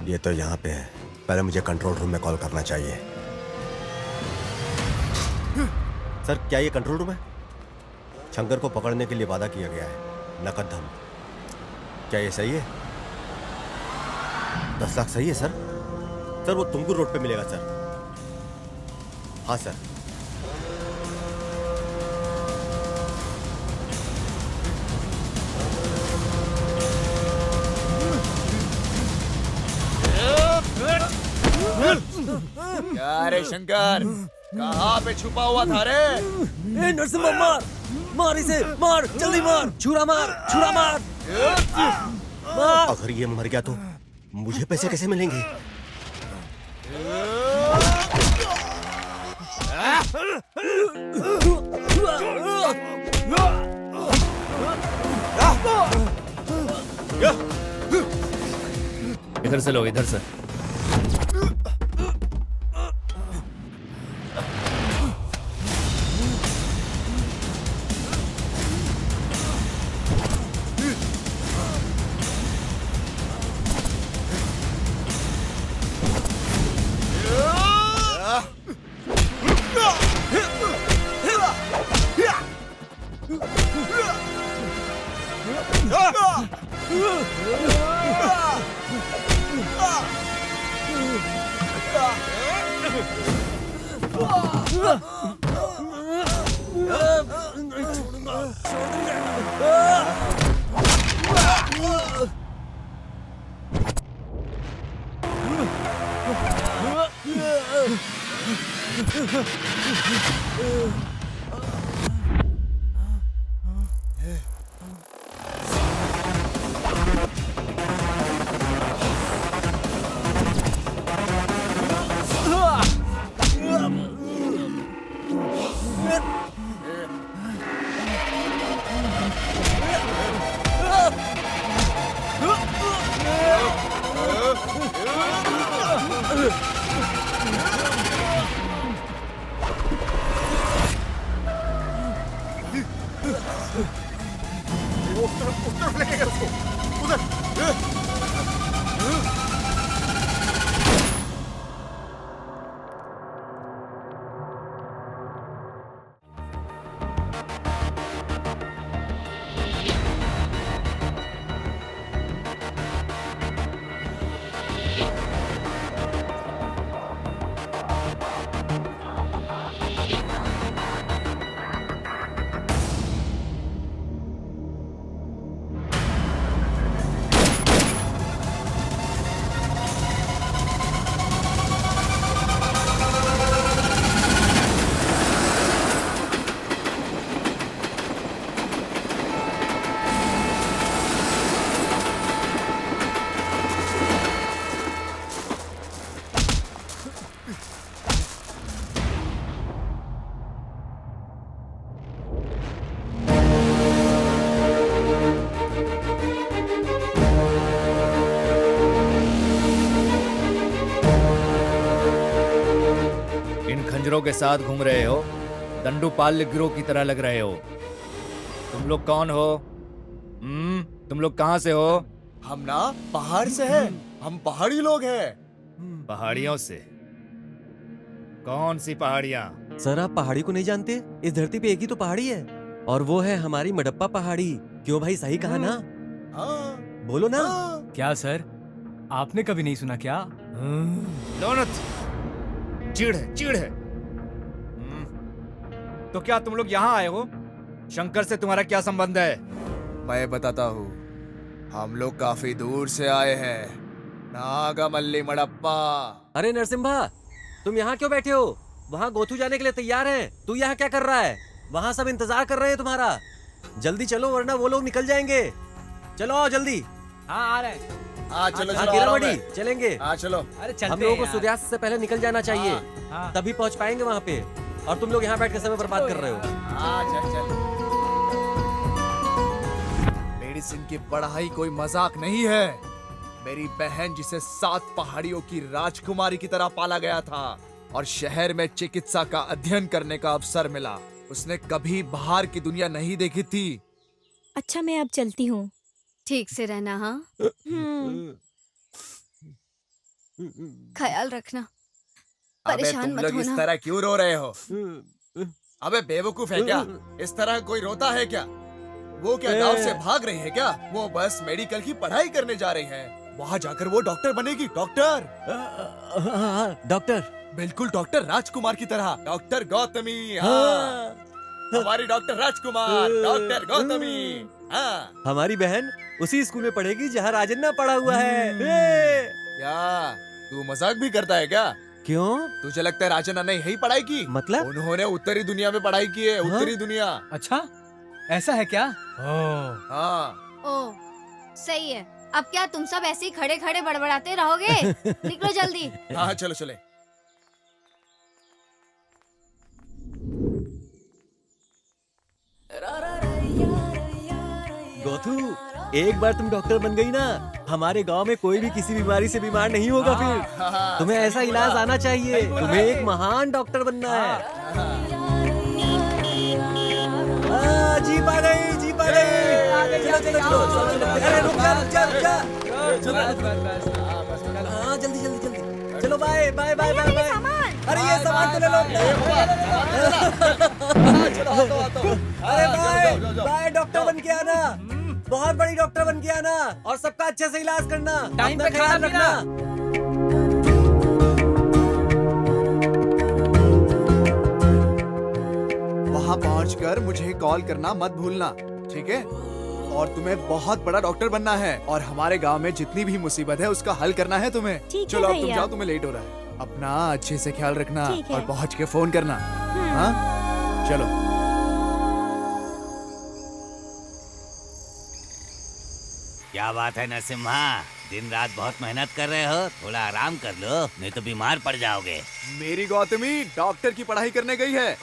ये तो यहाँ पे है। पहले मुझे कंट्रोल रूम में कॉल करना चाहिए। सर, क्या ये कंट्रोल रूम है? शंकर को पकड़ने के लिए वादा किया गया है, नकद धन। क्या ये सही है? 10 लाख सही है सर? सर वो तुमकुर रोड पे मिलेगा सर। हाँ सर। अरे शंकर, कहाँ पे छुपा हुआ था रे? ए नरसिम्हा मार, मार इसे, मार जल्दी मार, छुरा मार, छुरा मार, मार। अगर ये मर गया तो मुझे पैसे कैसे मिलेंगे? इधर से लो, इधर से। खंजरों के साथ घूम रहे हो, दंडुपाल्य गिरोह की तरह लग रहे हो। तुम लोग कौन हो? तुम लोग कहाँ से हो? हम ना पहाड़ से हैं। हम पहाड़ी लोग हैं। पहाड़ियों से? कौन सी पहाड़ियाँ? सर आप पहाड़ी को नहीं जानते? इस धरती पे एक ही तो पहाड़ी है और वो है हमारी मडप्पा पहाड़ी। क्यों भाई, सही कहा ना? बोलो ना। क्या सर, आपने कभी नहीं सुना क्या? दोनों चिढ़ है, चिढ़ है। तो क्या तुम लोग यहाँ आए हो? शंकर से तुम्हारा क्या संबंध है? मैं बताता हूँ। हम लोग काफी दूर से आए हैं, नागामल्ली मडप्पा। अरे नरसिम्हा, तुम यहाँ क्यों बैठे हो? वहाँ गोथू जाने के लिए तैयार है। तू यहाँ क्या कर रहा है? वहाँ सब इंतजार कर रहे हैं तुम्हारा। जल्दी चलो वरना वो लोग निकल जाएंगे। चलो आओ जल्दी। हाँ आ रहे हैं। चलो हाँ, चलो कीरामणि, चलेंगे। चलो। अरे चलते हम लोगों को हैं सूर्यास्त से पहले निकल जाना चाहिए। हाँ। तभी पहुंच पाएंगे वहाँ पे। और तुम लोग यहाँ बैठ के समय बर्बाद कर रहे हो। चल चल। मेडिसिन की पढ़ाई कोई मजाक नहीं है। मेरी बहन जिसे 7 पहाड़ियों की राजकुमारी की तरह पाला गया था और शहर में चिकित्सा का अध्ययन करने का अवसर मिला, उसने कभी बाहर की दुनिया नहीं देखी थी। अच्छा मैं अब चलती हूँ। ठीक से रहना। हाँ ख्याल रखना, अबे परेशान तुम मत लोग इस होना। तरह क्यों रो रहे हो? अबे बेवकूफ है क्या? इस तरह कोई रोता है क्या? वो क्या गांव से भाग रही है क्या? वो बस मेडिकल की पढ़ाई करने जा रही है। वहाँ जाकर वो डॉक्टर बनेगी। डॉक्टर। डॉक्टर? बिल्कुल डॉक्टर राजकुमार की तरह। डॉक्टर गौतमी। हाँ। हमारी डॉक्टर राजकुमार, डॉक्टर गौतमी। हाँ। हमारी बहन उसी स्कूल में पढ़ेगी जहाँ राजन्ना पढ़ा हुआ है। क्या तू मजाक भी करता है क्या? क्यों? तुझे लगता है राजन ने यही पढ़ाई की? मतलब? उन्होंने उत्तरी दुनिया में पढ़ाई की है, उत्तरी दुनिया। अच्छा, ऐसा है क्या? हाँ। ओ, सही है। अब क्या तुम सब ऐसे ही खड़े खड़े बड़बड़ाते रहोगे? निकलो जल्दी। हाँ चलो चले। गोथू, एक बार तुम डॉक्टर बन गई ना, हमारे गांव में कोई भी किसी बीमारी से बीमार नहीं होगा फिर। तुम्हें ऐसा इलाज आना चाहिए। तुम्हें एक महान डॉक्टर बनना है। जीप आ गई, जीप आ गई। चलो चलो चलो चलो। अरे रुक जा रुक जा रुक जा। हाँ जल्दी जल्दी जल्दी। चलो bye bye bye bye bye. अरे ये सामान तो ले लो। अरे बाय बाय, डॉक्टर बन के आना। बहुत बड़ी डॉक्टर बन के आना और सबका अच्छे से इलाज करना। टाइम पे खाना रखना। वहां पहुंचकर मुझे कॉल करना मत भूलना, ठीक है? और तुम्हें बहुत बड़ा डॉक्टर बनना है और हमारे गांव में जितनी भी मुसीबत है उसका हल करना है तुम्हें। चलो अब तुम जाओ, तुम्हें लेट हो रहा है। अपना अच्छे से ख्याल रखना और पहुंच के फोन करना। हाँ चलो। क्या बात है नरसिम्हा, दिन रात बहुत मेहनत कर रहे हो, थोड़ा आराम कर लो, नहीं तो बीमार पड़ जाओगे। मेरी गौतमी डॉक्टर की पढ़ाई करने गई है।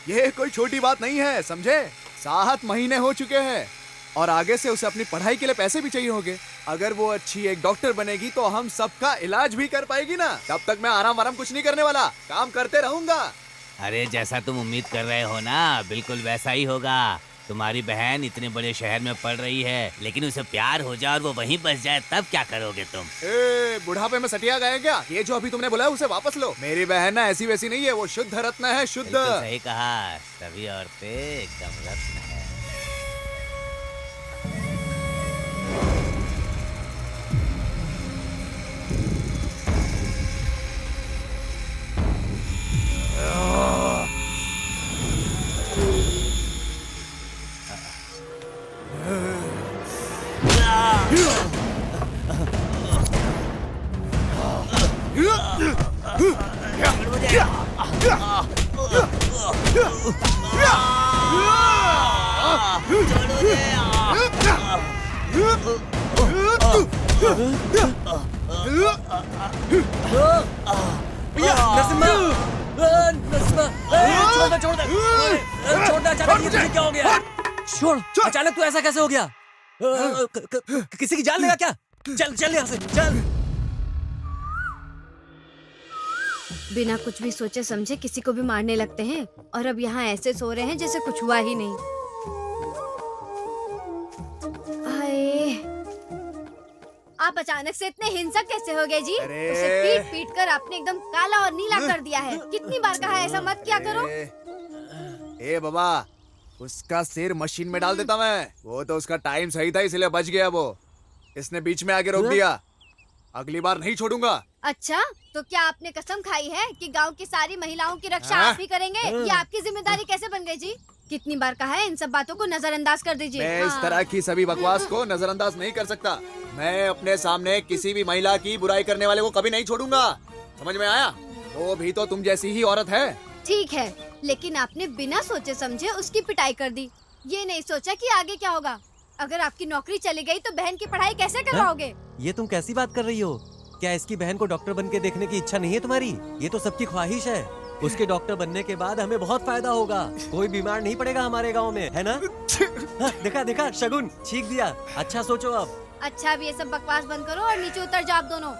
ये कोई छोटी बात नहीं है, समझे? 7 महीने हो चुके हैं और आगे से उसे अपनी पढ़ाई के लिए पैसे भी चाहिए होंगे। अगर वो अच्छी एक डॉक्टर बनेगी तो हम सबका इलाज भी कर पाएगी ना। तब तक मैं आराम कुछ नहीं करने वाला, काम करते रहूंगा। अरे जैसा तुम उम्मीद कर रहे हो ना, बिल्कुल वैसा ही होगा। तुम्हारी बहन इतने बड़े शहर में पढ़ रही है, लेकिन उसे प्यार हो जाए और वो वहीं बस जाए, तब क्या करोगे तुम? बुढ़ापे में सटिया गए क्या? ये जो अभी तुमने बोला है उसे वापस लो। मेरी बहन ना ऐसी वैसी नहीं है, वो शुद्ध रत्न है, शुद्ध। सही कहा, सभी औरतें एकदम रत्न है। छोड़, अचानक तू ऐसा कैसे हो गया? किसी की जान लेगा क्या? चल चल यहाँ से, चल। बिना कुछ भी सोचे समझे किसी को भी मारने लगते हैं और अब यहाँ ऐसे सो रहे हैं जैसे कुछ हुआ ही नहीं। हाय, आप अचानक से इतने हिंसक कैसे हो गए जी? उसे पीट पीट कर आपने एकदम काला और नीला कर दिया है। कितनी बार कहा है ऐसा मत किया करो। ए बाबा, उसका सिर मशीन में डाल देता मैं। वो तो उसका टाइम सही था इसलिए बच गया। वो इसने बीच में आके रोक दिया। अगली बार नहीं छोड़ूंगा। अच्छा, तो क्या आपने कसम खाई है कि गांव की सारी महिलाओं की रक्षा आप ही करेंगे? ये आपकी जिम्मेदारी कैसे बन गई जी? कितनी बार कहा है इन सब बातों को नजरअंदाज कर दीजिए। मैं इस तरह की सभी बकवास को नजरअंदाज नहीं कर सकता। मैं अपने सामने किसी भी महिला की बुराई करने वाले को कभी नहीं छोड़ूंगा। समझ में आया? वो भी तो तुम जैसी ही औरत है। ठीक है, लेकिन आपने बिना सोचे समझे उसकी पिटाई कर दी। ये नहीं सोचा कि आगे क्या होगा। अगर आपकी नौकरी चली गई तो बहन की पढ़ाई कैसे करवाओगे? ये तुम कैसी बात कर रही हो? क्या इसकी बहन को डॉक्टर बन के देखने की इच्छा नहीं है तुम्हारी? ये तो सबकी ख्वाहिश है। उसके डॉक्टर बनने के बाद हमें बहुत फायदा होगा। कोई बीमार नहीं पड़ेगा हमारे गांव में, है ना? देखा देखा, शगुन छींक दिया। अच्छा सोचो अब। अच्छा, अब ये सब बकवास बंद करो और नीचे उतर जाओ आप दोनों।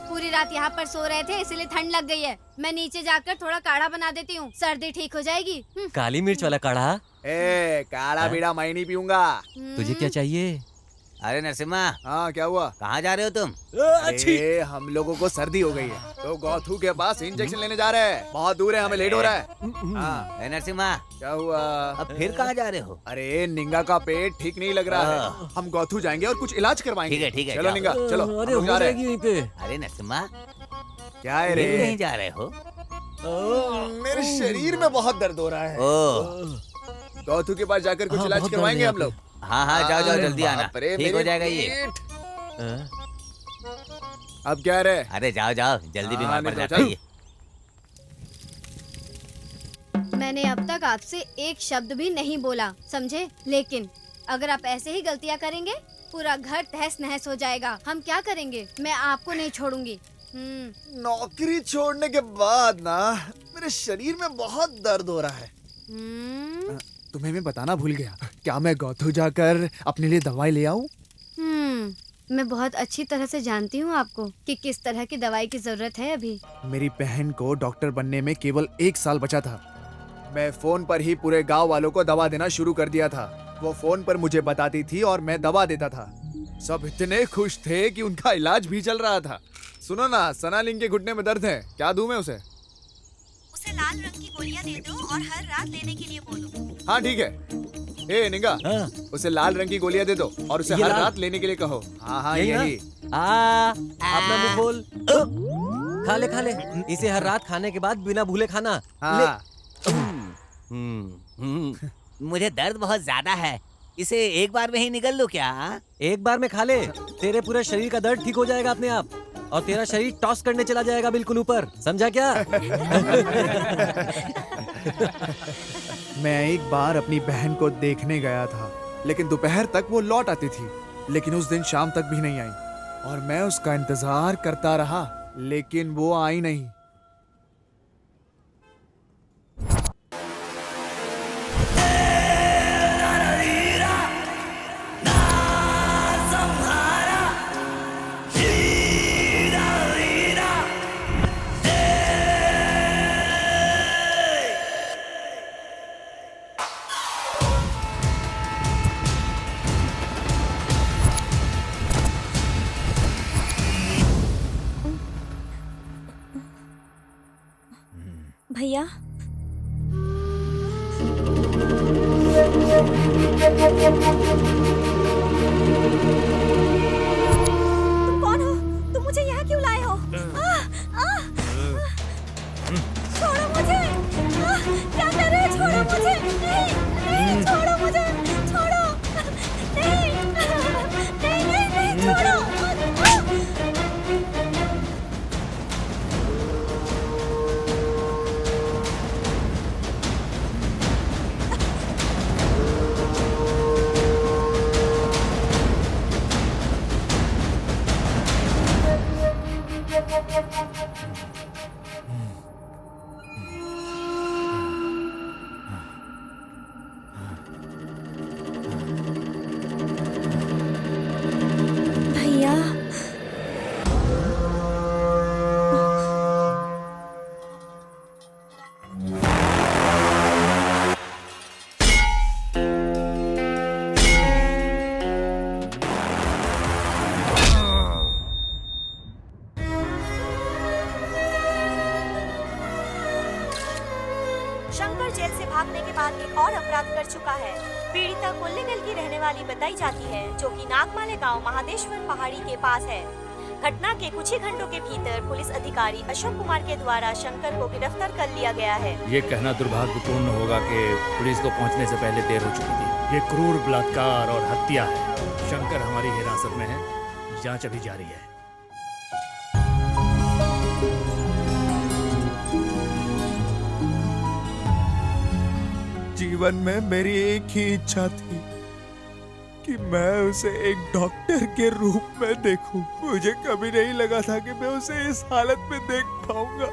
पूरी रात यहाँ पर सो रहे थे इसलिए ठंड लग गई है। मैं नीचे जाकर थोड़ा काढ़ा बना देती हूँ, सर्दी ठीक हो जाएगी। काली मिर्च वाला काढ़ा? काढ़ा बीड़ा मैं नहीं पीऊंगा। तुझे क्या चाहिए? अरे नरसिम्हा, हाँ क्या हुआ? कहाँ जा रहे हो तुम? अरे हम लोगों को सर्दी हो गई है तो गौथू के पास इंजेक्शन लेने जा रहे हैं। बहुत दूर है, हमें लेट हो रहा है। हाँ। नरसिम्हा, क्या हुआ? अब फिर कहाँ जा रहे हो? अरे निंगा का पेट ठीक नहीं लग रहा है। हम गौथू जाएंगे और कुछ इलाज करवाएंगे। ठीक है ठीक है, चलो निंगा, चलो। अरे हो जाएगी यहीं पे। अरे नरसिम्हा, क्या है रे? कहीं जा रहे हो? मेरे शरीर में बहुत दर्द हो रहा है। गौथू के पास जाकर कुछ इलाज करवाएंगे हम लोग। हाँ हाँ, जाओ जाओ, जल्दी आना, ठीक हो जाएगा ये। अब क्या रे? अरे जाओ जाओ, जल्दी बीमार पड़ नहीं तो जाता चल। है ये। मैंने अब तक आपसे एक शब्द भी नहीं बोला, समझे? लेकिन अगर आप ऐसे ही गलतियाँ करेंगे पूरा घर तहस नहस हो जाएगा। हम क्या करेंगे? मैं आपको नहीं छोड़ूंगी। नौकरी छोड़ने के बाद ना मेरे शरीर में बहुत दर्द हो रहा है। तुम्हें मैं बताना भूल गया, क्या मैं गौथू जाकर अपने लिए दवाई ले आऊं? मैं बहुत अच्छी तरह से जानती हूँ आपको कि किस तरह की दवाई की जरूरत है अभी। मेरी बहन को डॉक्टर बनने में केवल 1 साल बचा था। मैं फोन पर ही पूरे गांव वालों को दवा देना शुरू कर दिया था। वो फोन पर मुझे बताती थी और मैं दवा देता था। सब इतने खुश थे कि उनका इलाज भी चल रहा था। सुनो ना, सना लिंग के घुटने में दर्द है, क्या दूं मैं उसे? उसे लाल रंग की गोलियां दे दो और हर रात लेने के लिए बोलो। हाँ ठीक है। ए निंगा, उसे लाल रंग की गोलियां दे दो और उसे हर रात लेने के लिए कहो। हाँ यही। अपना मुंह खोल। खा ले इसे हर रात खाने के बाद बिना भूले खाना। हाँ। मुझे दर्द बहुत ज्यादा है, इसे एक बार में ही निकल लो क्या? एक बार में खा ले, तेरे पूरे शरीर का दर्द ठीक हो जाएगा अपने आप, और तेरा शरीर टॉस करने चला जाएगा बिल्कुल ऊपर, समझा क्या? मैं एक बार अपनी बहन को देखने गया था, लेकिन दोपहर तक वो लौट आती थी, लेकिन उस दिन शाम तक भी नहीं आई और मैं उसका इंतजार करता रहा, लेकिन वो आई नहीं। भैया, तुम कौन हो? तुम मुझे यहाँ क्यों लाए हो? छोड़ो मुझे! क्या कर रहे हो? छोड़ो मुझे! नहीं, छोड़ो मुझे! छोड़ो! नहीं, छोड़ो! भैया, शंकर जेल से भागने के बाद एक और अपराध कर चुका है। पीड़िता कोल्लेगल की रहने वाली बताई जाती है, जो कि नागमाले गांव महादेश्वर पहाड़ी के पास है। घटना के कुछ ही घंटों के भीतर पुलिस अधिकारी अशोक कुमार के द्वारा शंकर को गिरफ्तार कर लिया गया है। ये कहना दुर्भाग्यपूर्ण होगा कि पुलिस को पहुंचने से पहले देर हो चुकी थी। ये क्रूर बलात्कार और हत्या है। शंकर हमारी हिरासत में है, जांच अभी जारी है। जीवन में मेरी एक ही इच्छा थी कि मैं उसे एक डॉक्टर के रूप में देखूं। मुझे कभी नहीं लगा था कि मैं उसे इस हालत में देख पाऊंगा।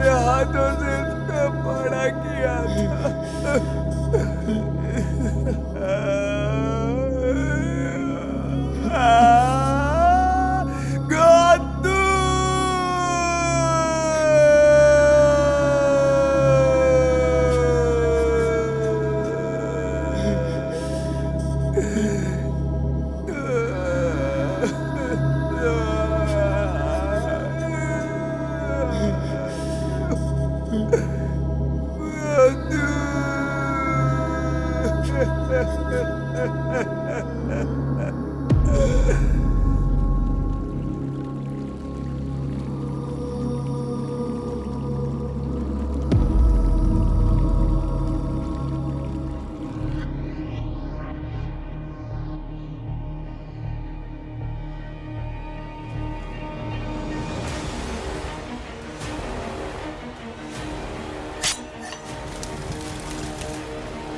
अपने हाथों से उसका बड़ा किया था। गद्दू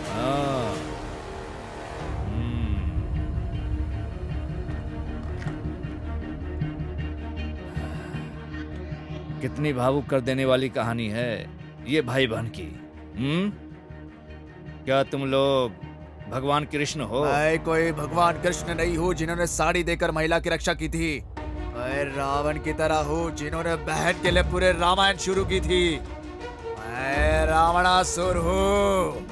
हाँ। कितनी भावुक कर देने वाली कहानी है ये भाई बहन की। क्या तुम लोग भगवान कृष्ण हो? मैं कोई भगवान कृष्ण नहीं हूँ जिन्होंने साड़ी देकर महिला की रक्षा की थी। मैं रावण की तरह हूँ जिन्होंने बहन के लिए पूरे रामायण शुरू की थी। मैं रावणासुर हूँ।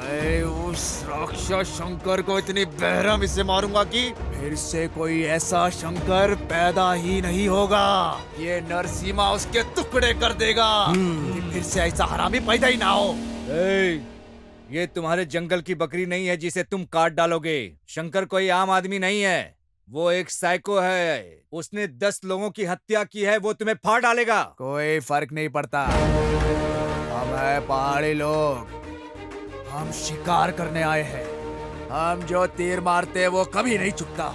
मैं उस राक्षस शंकर को इतनी बेरहमी से मारूंगा कि फिर से कोई ऐसा शंकर पैदा ही नहीं होगा। ये नरसिम्हा उसके टुकड़े कर देगा कि फिर से ऐसा हरामी पैदा ही ना हो। ये तुम्हारे जंगल की बकरी नहीं है जिसे तुम काट डालोगे। शंकर कोई आम आदमी नहीं है, वो एक साइको है। उसने 10 लोगों की हत्या की है, वो तुम्हें फाड़ डालेगा। कोई फर्क नहीं पड़ता। हम है पहाड़ी लोग, हम शिकार करने आए हैं। हम जो तीर मारते हैं वो कभी नहीं चुकता।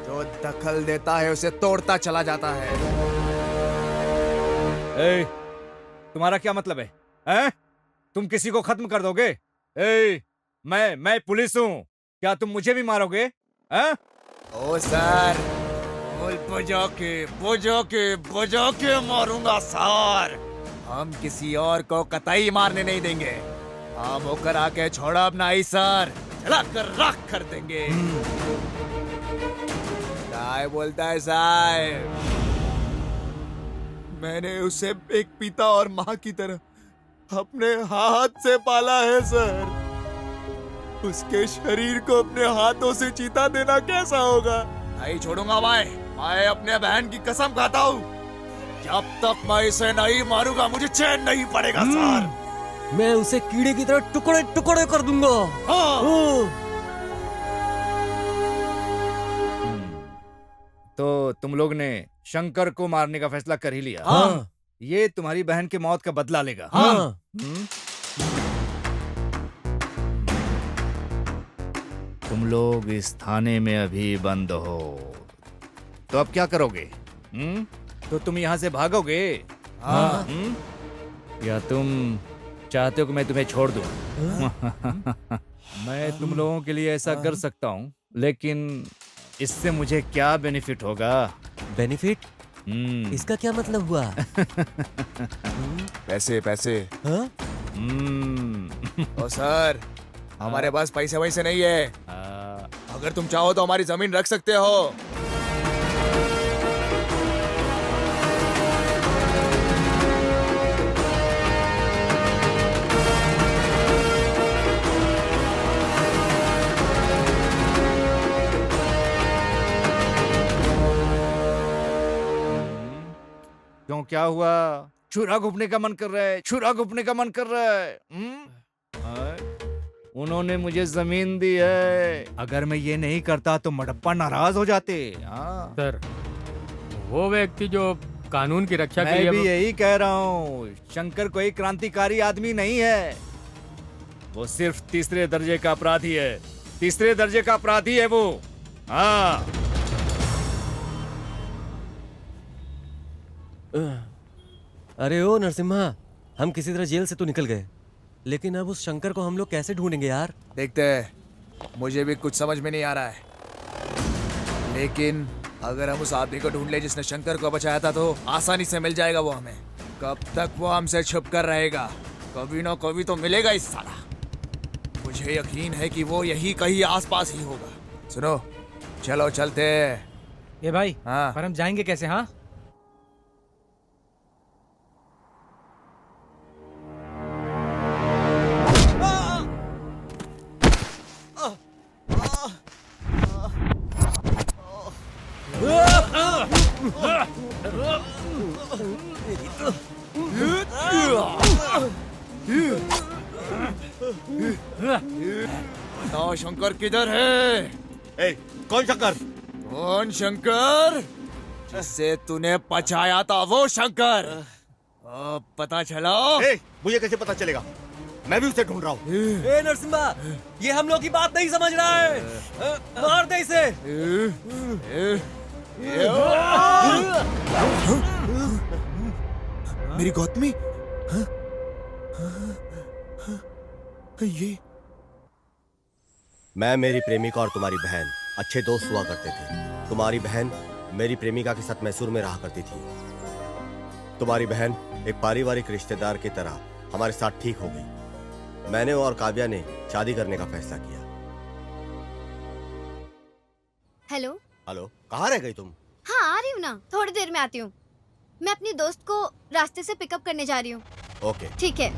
जो दखल देता है उसे तोड़ता चला जाता है। तुम्हारा क्या मतलब है? हैं? तुम किसी को खत्म कर दोगे? मैं पुलिस हूँ, क्या तुम मुझे भी मारोगे? हैं? ओ सर, बुझो के मारूंगा सर। हम किसी और को कतई मारने नहीं देंगे। हम होकर आके छोड़ा अपना ही सर, जला कर राख कर देंगे। क्या बोलता है साहब? मैंने उसे एक पिता और माँ की तरह अपने हाथ से पाला है सर। उसके शरीर को अपने हाथों से चीता देना कैसा होगा? नहीं छोड़ूंगा मैं अपने बहन की कसम खाता हूँ। जब तक मैं इसे नहीं मारूंगा मुझे चैन नहीं पड़ेगा सर। मैं उसे कीड़े की तरह टुकड़े टुकड़े कर दूंगा। तो तुम लोग ने शंकर को मारने का फैसला कर ही लिया? हाँ। ये तुम्हारी बहन के मौत का बदला लेगा। हाँ। तुम लोग इस थाने में अभी बंद हो, तो अब क्या करोगे? तो तुम यहाँ से भागोगे? हाँ। या तुम चाहते हो कि मैं तुम्हें छोड़ दूं? मैं तुम लोगों के लिए ऐसा कर सकता हूँ, लेकिन इससे मुझे क्या बेनिफिट होगा? बेनिफिट? इसका क्या मतलब हुआ? पैसे पैसे। हाँ? ओ सर, हमारे पास पैसे वैसे नहीं है। अगर तुम चाहो तो हमारी जमीन रख सकते हो। क्यों, क्या हुआ? छुरा घुपने का मन कर रहा है? छुरा घुपने का मन कर रहा है? उन्होंने मुझे जमीन दी है। अगर मैं ये नहीं करता तो मडप्पा नाराज हो जाते। सर, वो व्यक्ति जो कानून की रक्षा के लिए, मैं भी यही कह रहा हूँ। शंकर कोई क्रांतिकारी आदमी नहीं है, वो सिर्फ तीसरे दर्जे का अपराधी है। तीसरे दर्जे का अपराधी है वो। हाँ। अरे ओ नरसिम्हा, हम किसी तरह जेल से तो निकल गए, लेकिन अब उस शंकर को हम लोग कैसे ढूंढेंगे यार? देखते हैं, मुझे भी कुछ समझ में नहीं आ रहा है। लेकिन अगर हम उस आदमी को ढूंढ ले जिसने शंकर को बचाया था तो आसानी से मिल जाएगा वो हमें। कब तक वो हमसे छुप कर रहेगा? कभी ना कभी तो मिलेगा इस साला। मुझे यकीन है कि वो यही कहीं आसपास ही होगा। सुनो, चलो चलते हैं। ये भाई, हाँ। पर हम जाएंगे कैसे? हाँ, बताओ शंकर किधर है? ए, कौन शंकर? कौन शंकर? जिससे तूने पछाया था वो शंकर। अब पता चला? ए, मुझे कैसे पता चलेगा? मैं भी उसे ढूंढ रहा हूँ। ए नरसिम्हा, ये हम लोग की बात नहीं समझ रहा है। मार दे इसे। मेरी गौतमी? ये मैं, मेरी प्रेमिका और तुम्हारी बहन अच्छे दोस्त हुआ करते थे। तुम्हारी बहन मेरी प्रेमिका के साथ मैसूर में रहा करती थी। तुम्हारी बहन एक पारिवारिक रिश्तेदार की तरह हमारे साथ ठीक हो गई। मैंने और काव्या ने शादी करने का फैसला किया। हेलो। हेलो, कहाँ रह गई तुम? हाँ, आ रही हूँ ना, थोड़ी देर में आती हूँ। मैं अपनी दोस्त को रास्ते से पिकअप करने जा रही हूँ। ओके। ठीक है।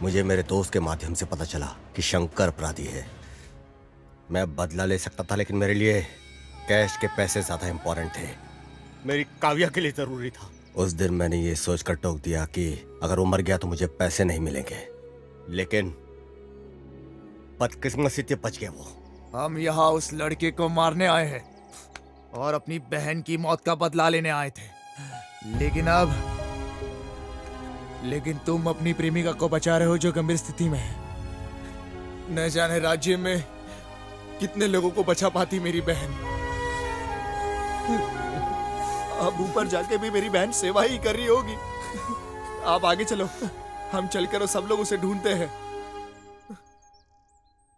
मुझे मेरे दोस्त के माध्यम से पता चला कि शंकर अपराधी है। मैं बदला ले सकता था, लेकिन मेरे लिए कैश के पैसे ज्यादा इंपॉर्टेंट थे। मेरी काव्या के लिए जरूरी था। उस दिन मैंने ये सोचकर टोक दिया कि अगर वो मर गया तो मुझे पैसे नहीं मिलेंगे, लेकिन बदकिस्मती से बच गया वो। हम यहाँ उस लड़के को मारने आए हैं और अपनी बहन की मौत का बदला लेने आए थे। लेकिन तुम अपनी प्रेमिका को बचा रहे हो जो गंभीर स्थिति में है। न जाने राज्य में कितने लोगों को बचा पाती मेरी बहन। अब ऊपर जाके भी मेरी बहन सेवा ही कर रही होगी। आप आगे चलो, हम चलकर सब लोग उसे ढूंढते हैं।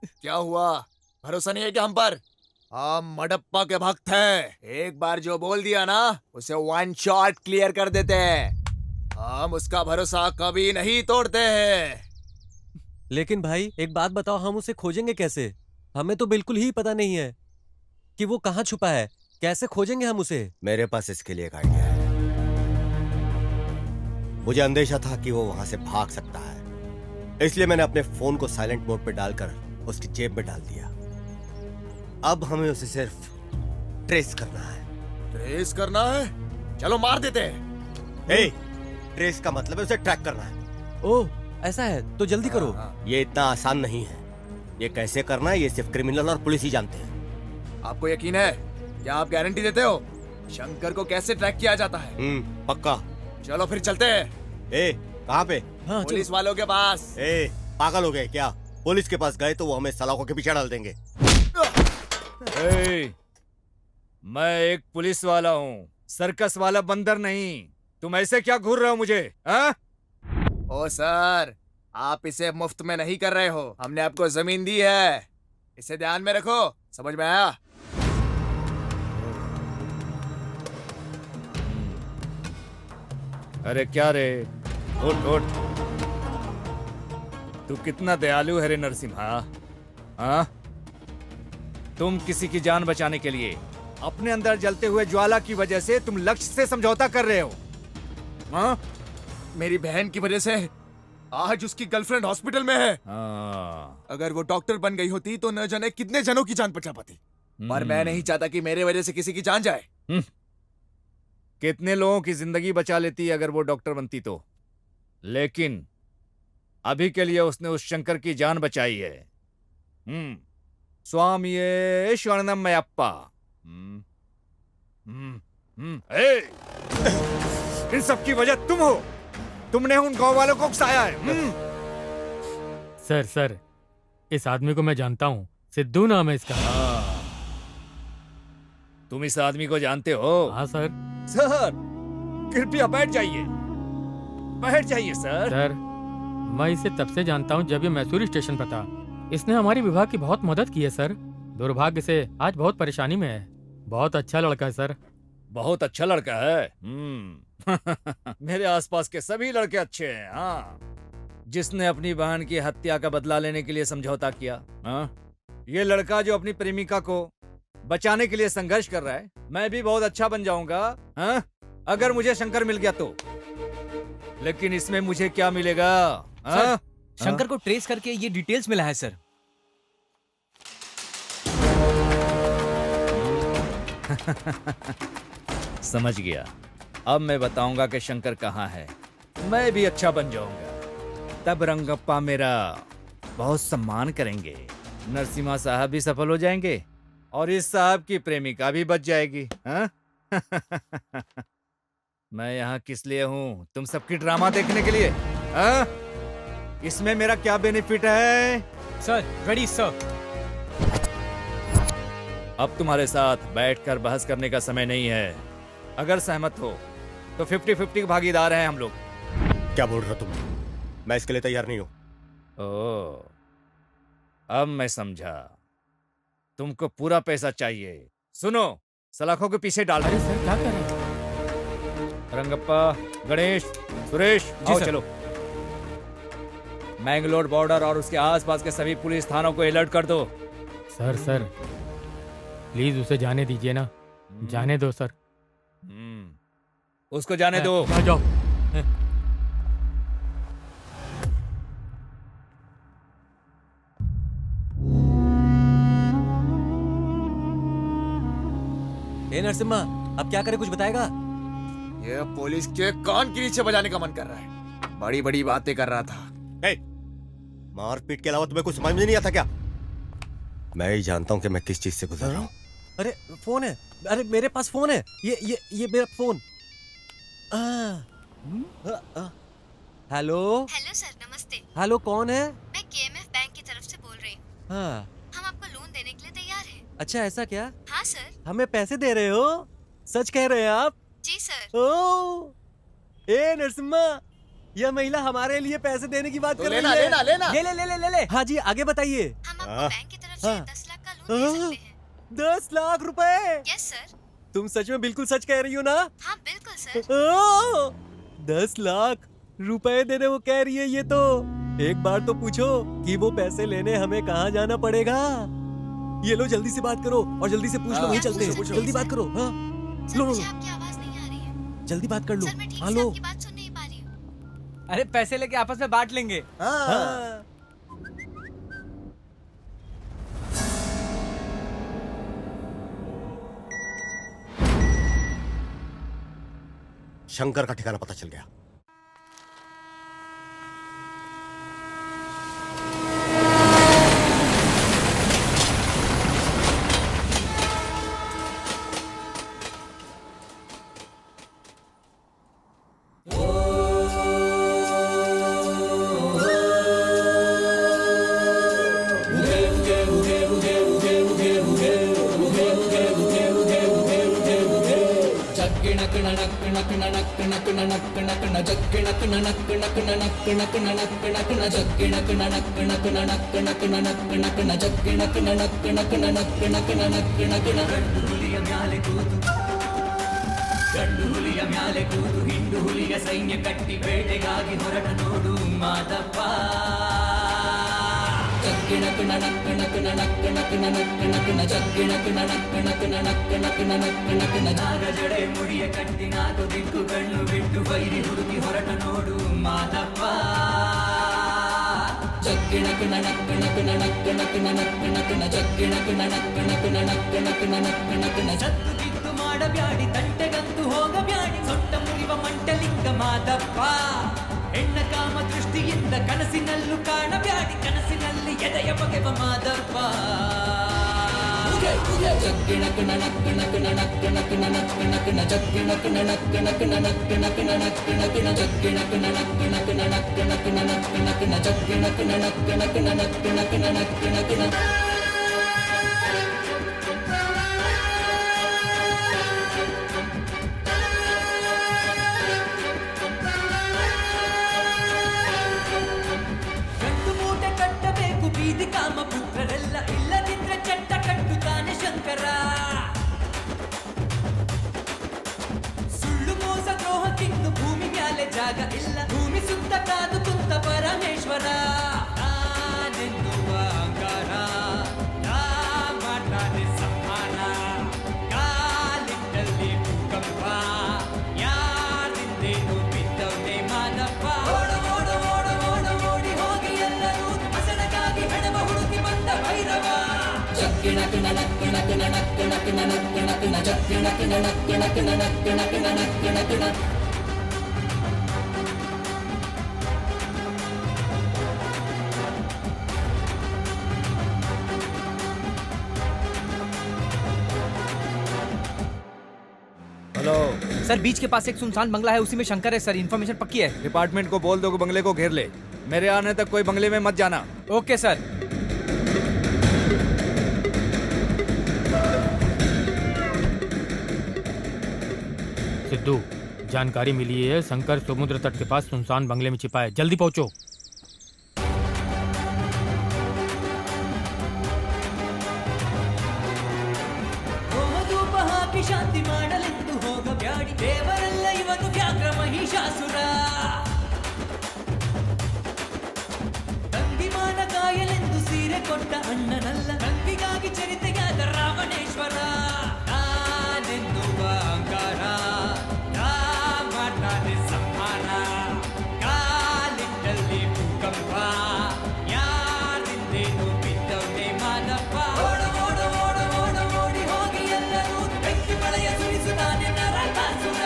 क्या हुआ, भरोसा नहीं है क्या हम पर? हम मडप्पा के भक्त हैं। एक बार जो बोल दिया ना, उसे वन शॉट क्लियर कर देते हैं। हम उसका भरोसा कभी नहीं तोड़ते हैं। लेकिन भाई एक बात बताओ, हम उसे खोजेंगे कैसे? हमें तो बिल्कुल ही पता नहीं है कि वो कहाँ छुपा है। कैसे खोजेंगे हम उसे? मेरे पास इसके लिए एक आइडिया है। मुझे अंदेशा था कि वो वहां से भाग सकता है, इसलिए मैंने अपने फोन को साइलेंट मोड पे डालकर उसकी जेब में डाल दिया। अब हमें उसे सिर्फ ट्रेस करना है। ट्रेस करना है? चलो मार देते हैं। ट्रेस का मतलब है उसे ट्रैक करना है। ओह, ऐसा है तो जल्दी करो। ये इतना आसान नहीं है। ये कैसे करना है ये सिर्फ क्रिमिनल और पुलिस ही जानते हैं। आपको यकीन है? क्या आप गारंटी देते हो शंकर को कैसे ट्रैक किया जाता है? पक्का। चलो फिर चलते हैं। कहाँ पे? पुलिस वालों के पास। पागल हो गए क्या? पुलिस के पास गए तो वो हमें सलाखों के पीछे डाल देंगे। मैं एक पुलिस वाला हूँ, सर्कस वाला बंदर नहीं। तुम ऐसे क्या घूर रहे हो मुझे? ओ सर, आप इसे मुफ्त में नहीं कर रहे हो। हमने आपको जमीन दी है। इसे ध्यान में रखो, समझ में आया? अरे क्या रे, उठ उठ। तू कितना दयालु है रे नरसिम्हा। हाँ, तुम किसी की जान बचाने के लिए अपने अंदर जलते हुए ज्वाला की वजह से तुम लक्ष्य से समझौता कर रहे हो। हाँ, मेरी बहन की वजह से आज उसकी गर्लफ्रेंड हॉस्पिटल में है। हाँ। अगर वो डॉक्टर बन गई होती तो न जाने कितने जनों की जान बचा पाती। पर मैं नहीं चाहता कि मेरे वजह से किसी की जान जाए। कितने लोगों की जिंदगी बचा लेती अगर वो डॉक्टर बनती तो। लेकिन अभी के लिए उसने उस शंकर की जान बचाई है। स्वामी शरणमयप्पा। इन सब की वजह तुम हो। तुमने उन गांव वालों को उकसाया है। सर, इस आदमी को मैं जानता हूँ, सिद्धू नाम है इसका। तुम इस आदमी को जानते हो? हाँ सर। सर, कृपया बैठ जाइए, बैठ जाइए सर। सर, मैं इसे तब से जानता हूँ जब ये मैसूरी स्टेशन पर था। इसने हमारी विभाग की बहुत मदद की है सर। दुर्भाग्य से आज बहुत परेशानी में है। बहुत अच्छा लड़का है सर। बहुत अच्छा लड़का है। मेरे आसपास के सभी लड़के अच्छे हैं। हाँ, जिसने अपनी बहन की हत्या का बदला लेने के लिए समझौता किया। हाँ, ये लड़का जो अपनी प्रेमिका को बचाने के लिए संघर्ष कर रहा है। मैं भी बहुत अच्छा बन जाऊंगा, हाँ, अगर मुझे शंकर मिल गया तो। लेकिन इसमें मुझे क्या मिलेगा? हाँ? शंकर को ट्रेस करके ये डिटेल्स मिला है सर। समझ गया। अब मैं बताऊंगा कि शंकर कहाँ है। मैं भी अच्छा बन जाऊंगा, तब रंगप्पा मेरा बहुत सम्मान करेंगे। नरसिम्हा साहब भी सफल हो जाएंगे और इस साहब की प्रेमिका भी बच जाएगी। हाँ? मैं यहाँ किस लिए हूँ? तुम सबकी ड्रामा देखने के लिए। हाँ? इसमें मेरा क्या बेनिफिट है? Sir, ready sir. अब तुम्हारे साथ बैठकर बहस करने का समय नहीं है। अगर सहमत हो तो 50-50 भागीदार हैं हम लोग। क्या बोल रहे हो तुम? मैं इसके लिए तैयार नहीं हूं। ओह, अब मैं समझा। तुमको पूरा पैसा चाहिए। सुनो, सलाखों के पीछे डाल। अरे सर, क्या कर रहे हैं? रंगप्पा, गणेश, सुरेश, आओ चलो। मैंगलोर बॉर्डर और उसके आसपास के सभी पुलिस थानों को अलर्ट कर दो। सर, प्लीज उसे जाने दीजिए ना। जाने दो सर। उसको जाने दो। जाओ। नरसिम्हा, अब क्या करे, कुछ बताएगा? ये पुलिस के कान के नीचे बजाने का मन कर रहा है। बड़ी बड़ी बातें कर रहा था। मारपीट के अलावा तुम्हें कुछ समझ में नहीं आता क्या? मैं ही जानता हूं कि मैं किस चीज से गुजर रहा हूं। अरे फोन है। अरे मेरे पास फोन है। ये मेरा फोन। हेलो। हेलो सर, नमस्ते। हेलो, कौन है? मैं केएमएफ बैंक की तरफ से बोल रही हूँ। हाँ। हम आपको लोन देने के लिए तैयार हैं। अच्छा, ऐसा क्या? हाँ सर। हमें पैसे दे रहे हो? सच कह रहे हैं आप? जी सर। ओ, नरसिम्हा, यह महिला हमारे लिए पैसे देने की बात कर रही है। लेना। ले। हाँ जी, आगे बताइए। हम आपको बैंक की तरफ से 10 लाख का लोन दे सकते हैं। 10 लाख रुपए? Yes sir. तुम सच में बिल्कुल सच कह रही हो ना? हाँ बिल्कुल सर। 10 लाख रुपए देने वो कह रही है। ये तो एक बार तो पूछो कि वो पैसे लेने हमें कहाँ जाना पड़ेगा। ये लो, जल्दी से बात करो और जल्दी से पूछ लो। वहीं चलते हैं। जल्दी बात करो। हाँ, लो। आपकी आवाज नहीं आ रही है। जल्दी बात कर लो। सर, मैं ठीक हाँ, से लो। आपकी बात सुन नहीं पा रही हूँ। अरे पैसे लेके आपस में बांट लेंगे। हाँ। शंकर का ठिकाना पता चल गया। जग्गिण ಗಂಡು ಹುಲಿಯ ಮ್ಯಾಲೆ ಕೂತು ಹಿಂಡು ಹುಲಿಯ ಸೈನ್ಯ ಕಟ್ಟಿ ಬೇಟೆಗಾಗಿ ಹೊರಟ ನೋಡು ಮಾದಪ್ಪ. ಜಗ್ಗಿಣ ಕುಣ ನಕ್ಕಣ ಕುಣ ನಕ್ಕಣ ಕುಣ ನಕ್ಕಣ ಕುಣ ಜಗ್ಗಿಣ ಕುಣ ನಕ್ಕಣ ಕುಣ ನಕ್ಕಣ ಕುಣ ನಕ್ಕಣ ಕುಣ ನಾಗ ಜಡೆ ಮುಡಿಯ ಕಟ್ಟಿ ನಾಲ್ಕು ದಿಕ್ಕು ಕಣ್ಣು ಬಿಟ್ಟು ಬೈರಿ ಹುಡುಕಿ ಹೊರಟ ನೋಡು ಮಾದಪ್ಪ. ಜಗ್ಗಿಣ ಕುಣ ನಕ್ಕಣ ಕುಣ ನಕ್ಕಣ ಕುಣ ನಕ್ಕಣ ಕುಣ ಜಗ್ಗಿಣ ಕುಣ ನಕ್ಕಣ ಕುಣ ನಕ್ಕಣ ಕುಣ ನಕ್ಕಣ ಕುಣ ಜತ್ತು ಕಿತ್ತು ಮಾಡಬ್ಯಾಡಿ ತಂಟೆಗಂತೂ ಹೋಗಬ್ಯಾಡಿ ಸೊಟ್ಟ ಮುರಿವ ಮಂಟಲಿಂಗ ಮಾದಪ್ಪ. ಹೆಣ್ಣ ಕಾಮ ದೃಷ್ಟಿಯಿಂದ ಕನಸಿನಲ್ಲೂ ಕಾಣಬ್ಯಾಡಿ ಕನಸಿನಲ್ಲಿ ಎದೆಯ ಬಗೆವ ಮಾದಪ್ಪ. ಜಗ್ಗಿಣ ಕುಣ ನಕ್ಕಣ ಕುಣ ನಕ್ಕಣ ಕುಣ ನಕ್ಕಣ ಕುಣ ಜಗ್ಗಿಣ ಕುಣ ನಕ್ಕಣ ಕುಣ ನಕ್ಕಣ ಕುಣ ನಕ್ಕಣ ಕುಣ ಜಗ್ಗಿಣ ಕುಣ ನಕ್ಕಣ ಕುಣ ನಕ್ಕಣ ಕುಣ ನಕ್ಕಣ ಕುಣ ಜಗ್ಗಿಣ ಕುಣ ನಕ್ಕಣ ಕುಣ ನಕ್ಕಣ ಕುಣ ನಕ್ಕಣ ಕುಣ. ಬೀದಿ ಕಾಮ ಪುತ್ರರೆಲ್ಲ ಇಲ್ಲದಿದ್ರೆ ಚಟ್ಟ ಕಟ್ಟುತ್ತಾನೆ ಶಂಕರ. ಸುಳ್ಳು ಮೋಸ ದ್ರೋಹಕ್ಕಿನ್ನು ಭೂಮಿ ಮ್ಯಾಲೆ ಜಾಗ ಇಲ್ಲ ಭೂಮಿ ಸುತ್ತ ಕಾದು ಕುಂತ ಪರಮೇಶ್ವರ. ನಾನೆನ್ನುವ ಅಹಂಕಾರ ಮಾಡ್ತಾನೆ ಸಂಹಾರ ಕಾಲಿಟ್ಟಲ್ಲಿ ಭೂಕಂಪ ಯಾರಿಂದೇನು ಬಿದ್ದವನೇ ಮಾದಪ್ಪ. ಓಡು ಓಡು ಓಡು ಓಡು ಓಡಿ ಹೋಗಿ ಎಲ್ಲರೂ ಹೆಣವ ಹುಡುಕಿ ಬಂದ ಭೈರವ. ಜಗ್ಗಿಣ ಕುಣ ನಕ್ಕಣ ಕುಣ ನಕ್ಕಣ ಕುಣ ನಕ್ಕಣ ಕುಣ ಜಗ್ಗಿಣ ಕುಣ ನಕ್ಕಣ ಕುಣ ನಕ್ಕಣ ಕುಣ ನಕ್ಕಣ ಕುಣ. हेलो सर बीच के पास एक सुनसान बंगला है उसी में शंकर है सर. इन्फॉर्मेशन पक्की है. डिपार्टमेंट को बोल दो कि बंगले को घेर ले. मेरे आने तक कोई बंगले में मत जाना. Okay sir. सिद्धू, जानकारी मिली है शंकर समुद्र तट के पास सुनसान बंगले में छिपा है. जल्दी पहुंचो. ಧೂಪ ಹಾಕಿ ಶಾಂತಿ ಮಾಡಲೆಂದು ಹೋಗಬ್ಯಾಡಿ ದೇವರೆಲ್ಲ ಇವನು ವ್ಯಾಘ್ರ ಮಹಿಷಾಸುರ. ತಂಗಿಮಾನ ಕಾಯಲೆಂದು ಸೀರೆ ಕೊಟ್ಟ ಅಣ್ಣನಲ್ಲ ತಂಗಿಗಾಗಿ ಚರಿತೆಯಾದ ರಾವಣೇಶ್ವರ. ನಾನೆನ್ನುವ ಅಹಂಕಾರ ಮಾಡ್ತಾನೆ ಸಂಹಾರ ಕಾಲಿಟ್ಟಲ್ಲಿ ಭೂಕಂಪ ಯಾರಿಂದೇನು ಬಿದ್ದವನೇ ಮಾದಪ್ಪ. ಓಡು ಓಡು ಓಡು ಓಡು ಓಡಿ ಹೋಗಿ ಎಲ್ಲರೂ ಬೆಂಕಿ ಮಳೆಯ ಸುರಿಸುತ್ತಾನೆ ನರಕಾಸುರ.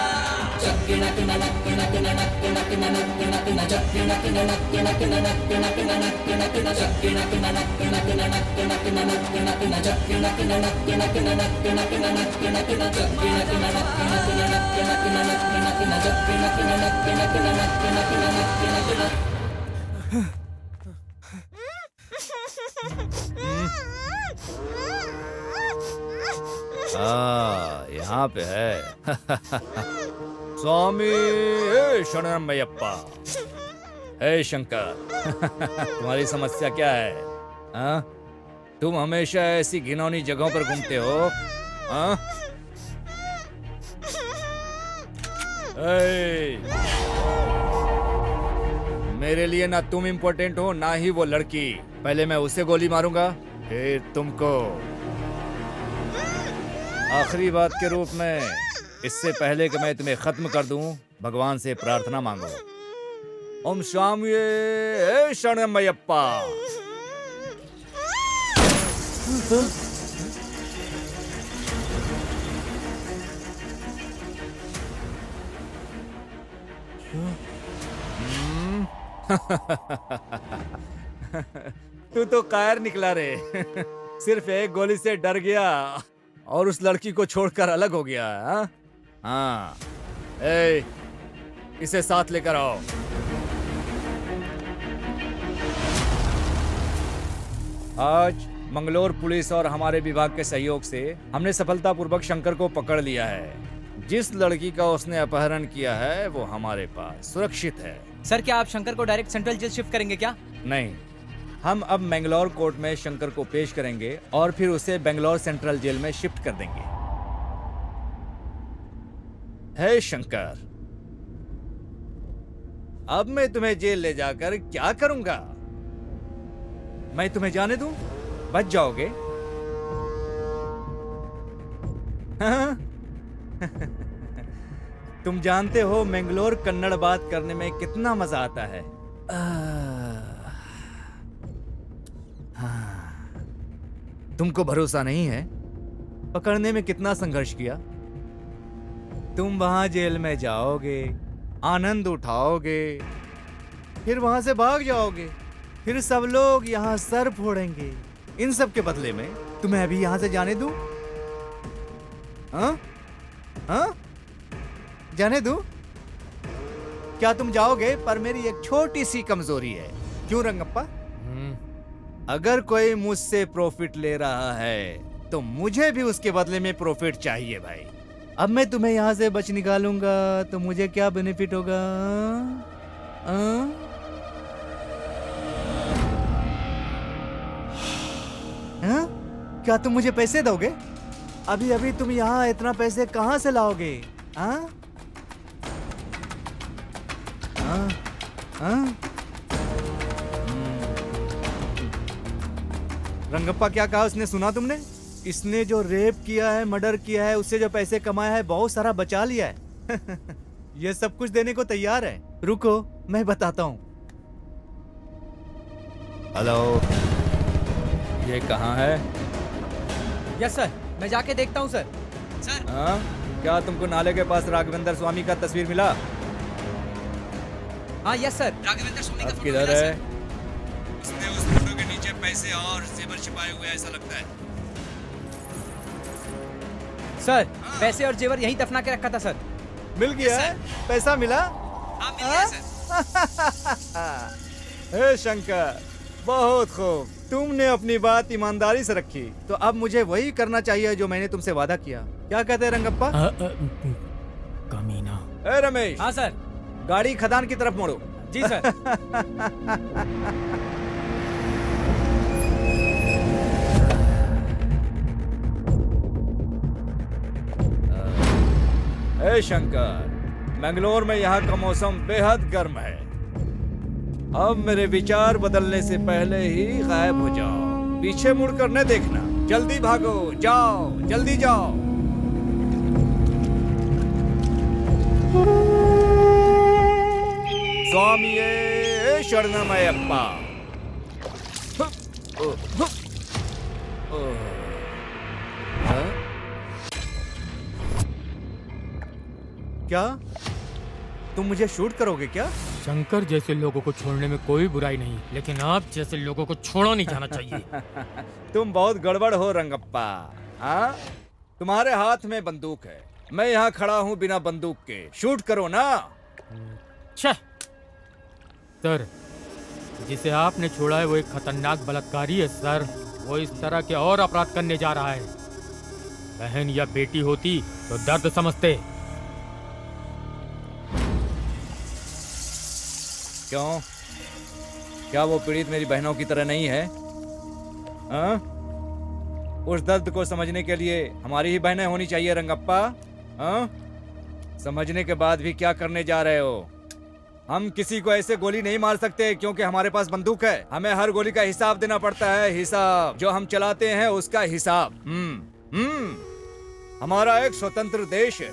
ಜಗ್ಗಿಣ ಕುಣ ನಕ್ಕಣ ಕುಣ ನಕ್ಕಣ ಕುಣ ನಕ್ಕಣ ಕುಣ ಜಗ್ಗಿಣ ಕುಣ ನಕ್ಕಣ ಕುಣ ನಕ್ಕಣ ಕುಣ ನಕ್ಕಣ ಕುಣ ಜಗ್ಗಿಣ ಕುಣ ನಕ್ಕಣ ಕುಣ ನಕ್ಕಣ ಕುಣ ನಕ್ಕಣ ಕುಣ ಜಗ್ಗಿಣ ಕುಣ ನಕ್ಕಣ ಕುಣ ನಕ್ಕಣ ಕುಣ ನಕ್ಕಣ ಕುಣ ಜಗ್ಗಿಣ ಕುಣ ನಕ್ಕಣ ಕುಣ ನಕ್ಕಣ ಕುಣ ನಕ್ಕಣ ಕುಣ ಜಗ್ಗಿಣ ಕುಣ ನಕ್ಕಣ ಕುಣ ನಕ್ಕಣ ಕುಣ ನಕ್ಕಣ ಕುಣ. यहाँ पे है. स्वामी शरणमयप्पा. हे शंकर, तुम्हारी समस्या क्या है? हाँ? तुम हमेशा ऐसी घिनौनी जगहों पर घूमते हो. हाँ? मेरे लिए ना तुम इम्पोर्टेंट हो ना ही वो लड़की. पहले मैं उसे गोली मारूंगा फिर तुमको. आखिरी बात के रूप में इससे पहले कि मैं तुम्हें खत्म कर दूं, भगवान से प्रार्थना मांगो. ओम स्वामी शरणमयप्पा. तू तो कायर निकला रे. सिर्फ एक गोली से डर गया और उस लड़की को छोड़कर अलग हो गया. हाँ, इसे साथ लेकर आओ. आज मंगलोर पुलिस और हमारे विभाग के सहयोग से हमने सफलतापूर्वक शंकर को पकड़ लिया है. जिस लड़की का उसने अपहरण किया है वो हमारे पास सुरक्षित है। सर क्या आप शंकर को डायरेक्ट सेंट्रल जेल शिफ्ट करेंगे क्या? नहीं, हम अब मैंगलोर कोर्ट में शंकर को पेश करेंगे और फिर उसे बेंगलोर सेंट्रल जेल में शिफ्ट कर देंगे। हे शंकर, अब मैं तुम्हें जेल ले जाकर क्या करूंगा? मैं तुम्हें जाने दूं? बच जाओगे? हाँ? तुम जानते हो मैंगलोर कन्नड़ बात करने में कितना मजा आता है। हाँ। तुमको भरोसा नहीं है? पकड़ने में कितना संघर्ष किया। तुम वहां जेल में जाओगे, आनंद उठाओगे, फिर वहां से भाग जाओगे, फिर सब लोग यहां सर फोड़ेंगे। इन सब के बदले में तुम्हें अभी यहां से जाने दूं? हाँ? हाँ? जाने दूं? क्या तुम जाओगे? पर मेरी एक छोटी सी कमजोरी है। क्यों रंगप्पा? अगर कोई मुझसे प्रॉफिट ले रहा है तो मुझे भी उसके बदले में प्रॉफिट चाहिए भाई। अब मैं तुम्हें यहां से बच निकालूंगा तो मुझे क्या बेनिफिट होगा? क्या तुम मुझे पैसे दोगे? अभी अभी तुम यहाँ इतना पैसे कहाँ से लाओगे? रंगप्पा क्या कहा उसने, सुना तुमने? इसने जो रेप किया है, मर्डर किया है, उससे जो पैसे कमाया है बहुत सारा बचा लिया है। ये सब कुछ देने को तैयार है। रुको मैं बताता हूँ। हेलो, ये कहाँ है? यस सर, मैं जाके देखता हूँ सर। सर हाँ? क्या तुमको नाले के पास राघवेंद्र स्वामी का तस्वीर मिला? हाँ यस सर, राघवेंद्र स्वामी का अब फोटो किधर मिला है? सर। उसने उस फोटो के नीचे पैसे और जेवर छिपाए हुए ऐसा लगता है। सर पैसे और जेवर यहीं दफना के रखा था सर। मिल गया है? पैसा मिला? हाँ मिल गया सर। हे शंकर, बहुत खूब, तुमने अपनी बात ईमानदारी से रखी। तो अब मुझे वही करना चाहिए जो मैंने तुमसे वादा किया। क्या कहते हैं रंगप्पा? कमीना। ए रमेश। हाँ सर। गाड़ी खदान की तरफ मोड़ो। जी सर। ए शंकर, मैंगलोर में यहाँ का मौसम बेहद गर्म है। अब मेरे विचार बदलने से पहले ही गायब हो जाओ। पीछे मुड़कर न देखना। जल्दी भागो, जाओ, जल्दी जाओ। स्वामिये शरणमयप्पा। क्या तुम मुझे शूट करोगे क्या? शंकर जैसे लोगों को छोड़ने में कोई बुराई नहीं, लेकिन आप जैसे लोगों को छोड़ा नहीं जाना चाहिए। तुम बहुत गड़बड़ हो रंगप्पा। हाँ? तुम्हारे हाथ में बंदूक है, मैं यहाँ खड़ा हूँ बिना बंदूक के। शूट करो ना। सर, जिसे आपने छोड़ा है वो एक खतरनाक बलात्कारी है सर। वो इस तरह के और अपराध करने जा रहा है। बहन या बेटी होती तो दर्द समझते। क्यों? क्या वो पीड़ित मेरी बहनों की तरह नहीं है? हाँ? उस दर्द को समझने के लिए हमारी ही बहनें होनी चाहिए रंगप्पा। हाँ? समझने के बाद भी क्या करने जा रहे हो? हम किसी को ऐसे गोली नहीं मार सकते क्योंकि हमारे पास बंदूक है। हमें हर गोली का हिसाब देना पड़ता है। हिसाब जो हम चलाते हैं उसका हिसाब। हमारा एक स्वतंत्र देश है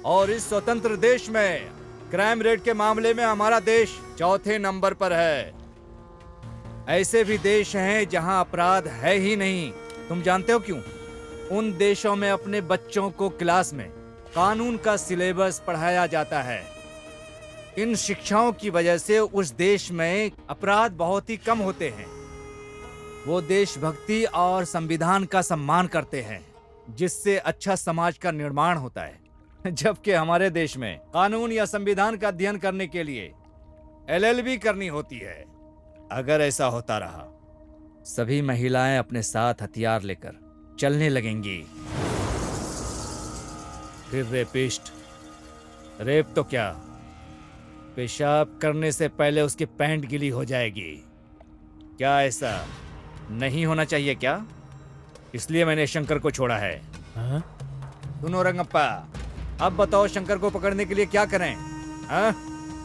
और इस स्वतंत्र देश में क्राइम रेट के मामले में हमारा देश चौथे नंबर पर है। ऐसे भी देश हैं जहां अपराध है ही नहीं। तुम जानते हो क्यों? उन देशों में अपने बच्चों को क्लास में कानून का सिलेबस पढ़ाया जाता है। इन शिक्षाओं की वजह से उस देश में अपराध बहुत ही कम होते हैं। वो देशभक्ति और संविधान का सम्मान करते हैं, जिससे अच्छा समाज का निर्माण होता है। जबकि हमारे देश में कानून या संविधान का अध्ययन करने के लिए LLB करनी होती है। अगर ऐसा होता रहा, सभी महिलाएं अपने साथ हथियार लेकर चलने लगेंगी। फिर रेपिस्ट। रेप तो क्या, पेशाब करने से पहले उसकी पैंट गीली हो जाएगी। क्या ऐसा नहीं होना चाहिए क्या? इसलिए मैंने शंकर को छोड़ा है। हाँ? सुनो रंगप्पा, अब बताओ शंकर को पकड़ने के लिए क्या करें? हाँ?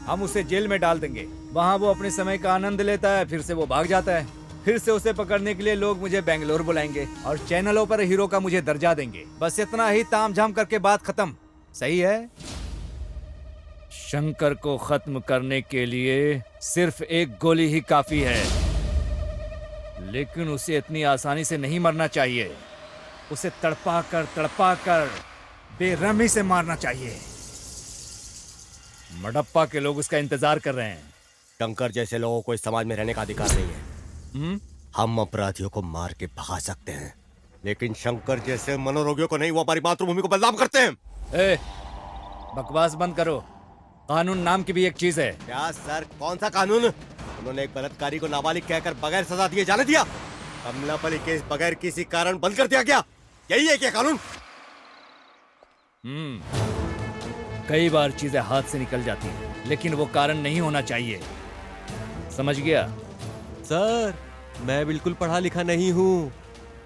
हम उसे जेल में डाल देंगे, वहाँ वो अपने समय का आनंद लेता है, फिर से वो भाग जाता है। फिर से उसे पकड़ने के लिए लोग मुझे बेंगलोर बुलाएंगे और चैनलों पर हीरो का मुझे दर्जा देंगे। बस इतना ही तामझाम करके बात खत्म। सही है? शंकर को खत्म करने के लिए सिर्फ एक गोली ही काफी है, लेकिन उसे इतनी आसानी से नहीं मरना चाहिए। उसे तड़पा कर बेरहमी से मारना चाहिए। मडप्पा के लोग उसका इंतजार कर रहे हैं। शंकर जैसे लोगों को इस समाज में रहने का अधिकार नहीं है। हम अपराधियों को मार के भगा सकते हैं, लेकिन शंकर जैसे मनोरोगियों को नहीं। वो हमारी मातृभूमि को बदनाम करते हैं। ए, बकवास बंद करो। कानून नाम की भी एक चीज है। क्या सर, कौन सा कानून? उन्होंने एक बलात्कारी को नाबालिग कहकर बगैर सजा दिए जाने दिया। कमलापली केस बगैर किसी कारण बंद कर दिया गया। यही है क्या कानून? कई बार चीजें हाथ से निकल जाती हैं, लेकिन वो कारण नहीं होना चाहिए। समझ गया? सर, मैं बिल्कुल पढ़ा लिखा नहीं हूँ,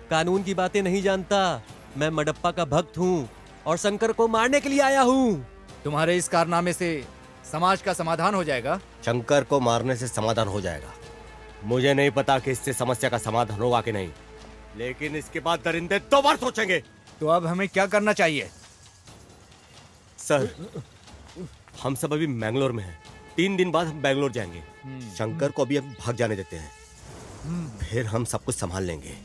कानून की बातें नहीं जानता। मैं मडप्पा का भक्त हूँ और शंकर को मारने के लिए आया हूँ। तुम्हारे इस कारनामे से समाज का समाधान हो जाएगा? शंकर को मारने से समाधान हो जाएगा। मुझे नहीं पता कि इससे समस्या का समाधान होगा कि नहीं, लेकिन इसके बाद दरिंदे 2 बार सोचेंगे। तो अब हमें क्या करना चाहिए? सर, हम सब अभी मैंगलोर में हैं। 3 दिन बाद हम बैंगलोर जाएंगे। शंकर को अभी हम भाग जाने देते हैं, फिर हम सब कुछ संभाल लेंगे।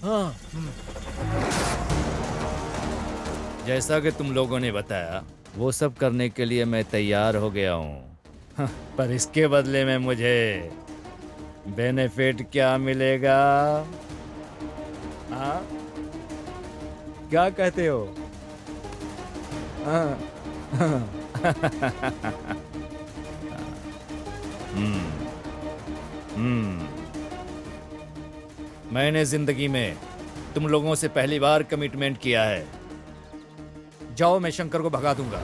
जैसा कि तुम लोगों ने बताया, वो सब करने के लिए मैं तैयार हो गया हूँ। पर इसके बदले में मुझे बेनिफिट क्या मिलेगा? हाँ? क्या कहते हो? हाँ? मैंने जिंदगी में तुम लोगों से पहली बार कमिटमेंट किया है। जाओ, मैं शंकर को भगा दूंगा।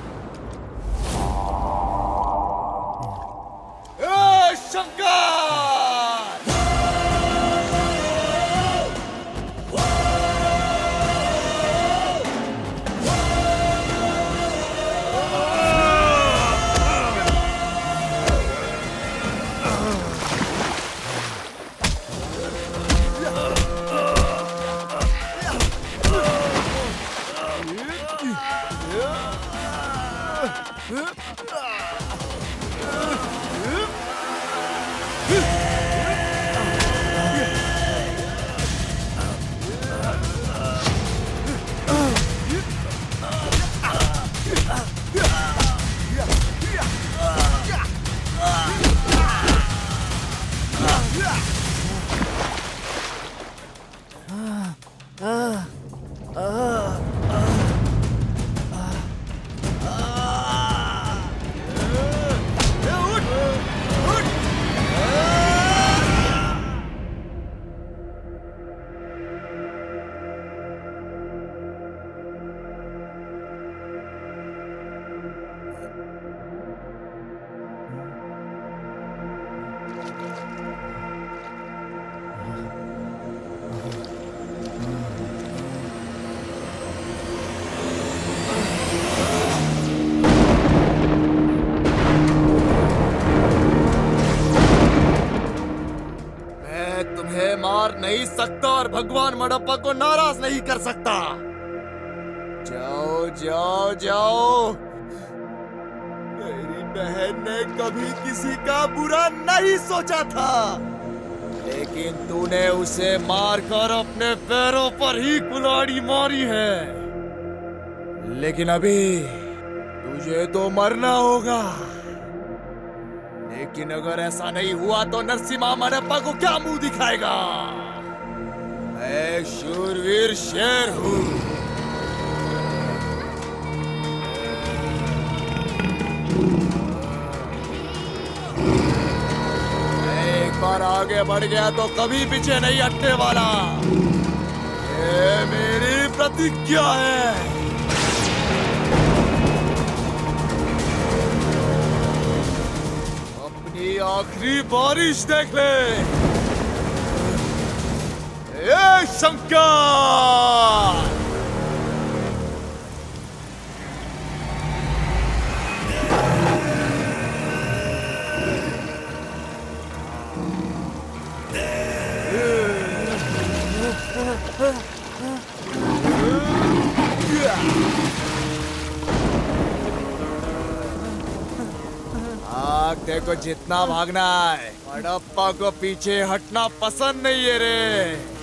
नहीं सकता और भगवान मडप्पा को नाराज नहीं कर सकता। जाओ जाओ जाओ। मेरी बहन ने कभी किसी का बुरा नहीं सोचा था, लेकिन तूने उसे मारकर अपने पैरों पर ही कुल्हाड़ी मारी है। लेकिन अभी तुझे तो मरना होगा। लेकिन अगर ऐसा नहीं हुआ तो नरसिम्हा मडप्पा को क्या मुंह दिखाएगा? मैं शूरवीर शेर हूं। एक बार आगे बढ़ गया तो कभी पीछे नहीं हटने वाला। ये मेरी प्रतिज्ञा है। आखिरी बारिश देख ले। ए शंकर! आग देखो, जितना भागना है, बड़प्पा को पीछे हटना पसंद नहीं है रे।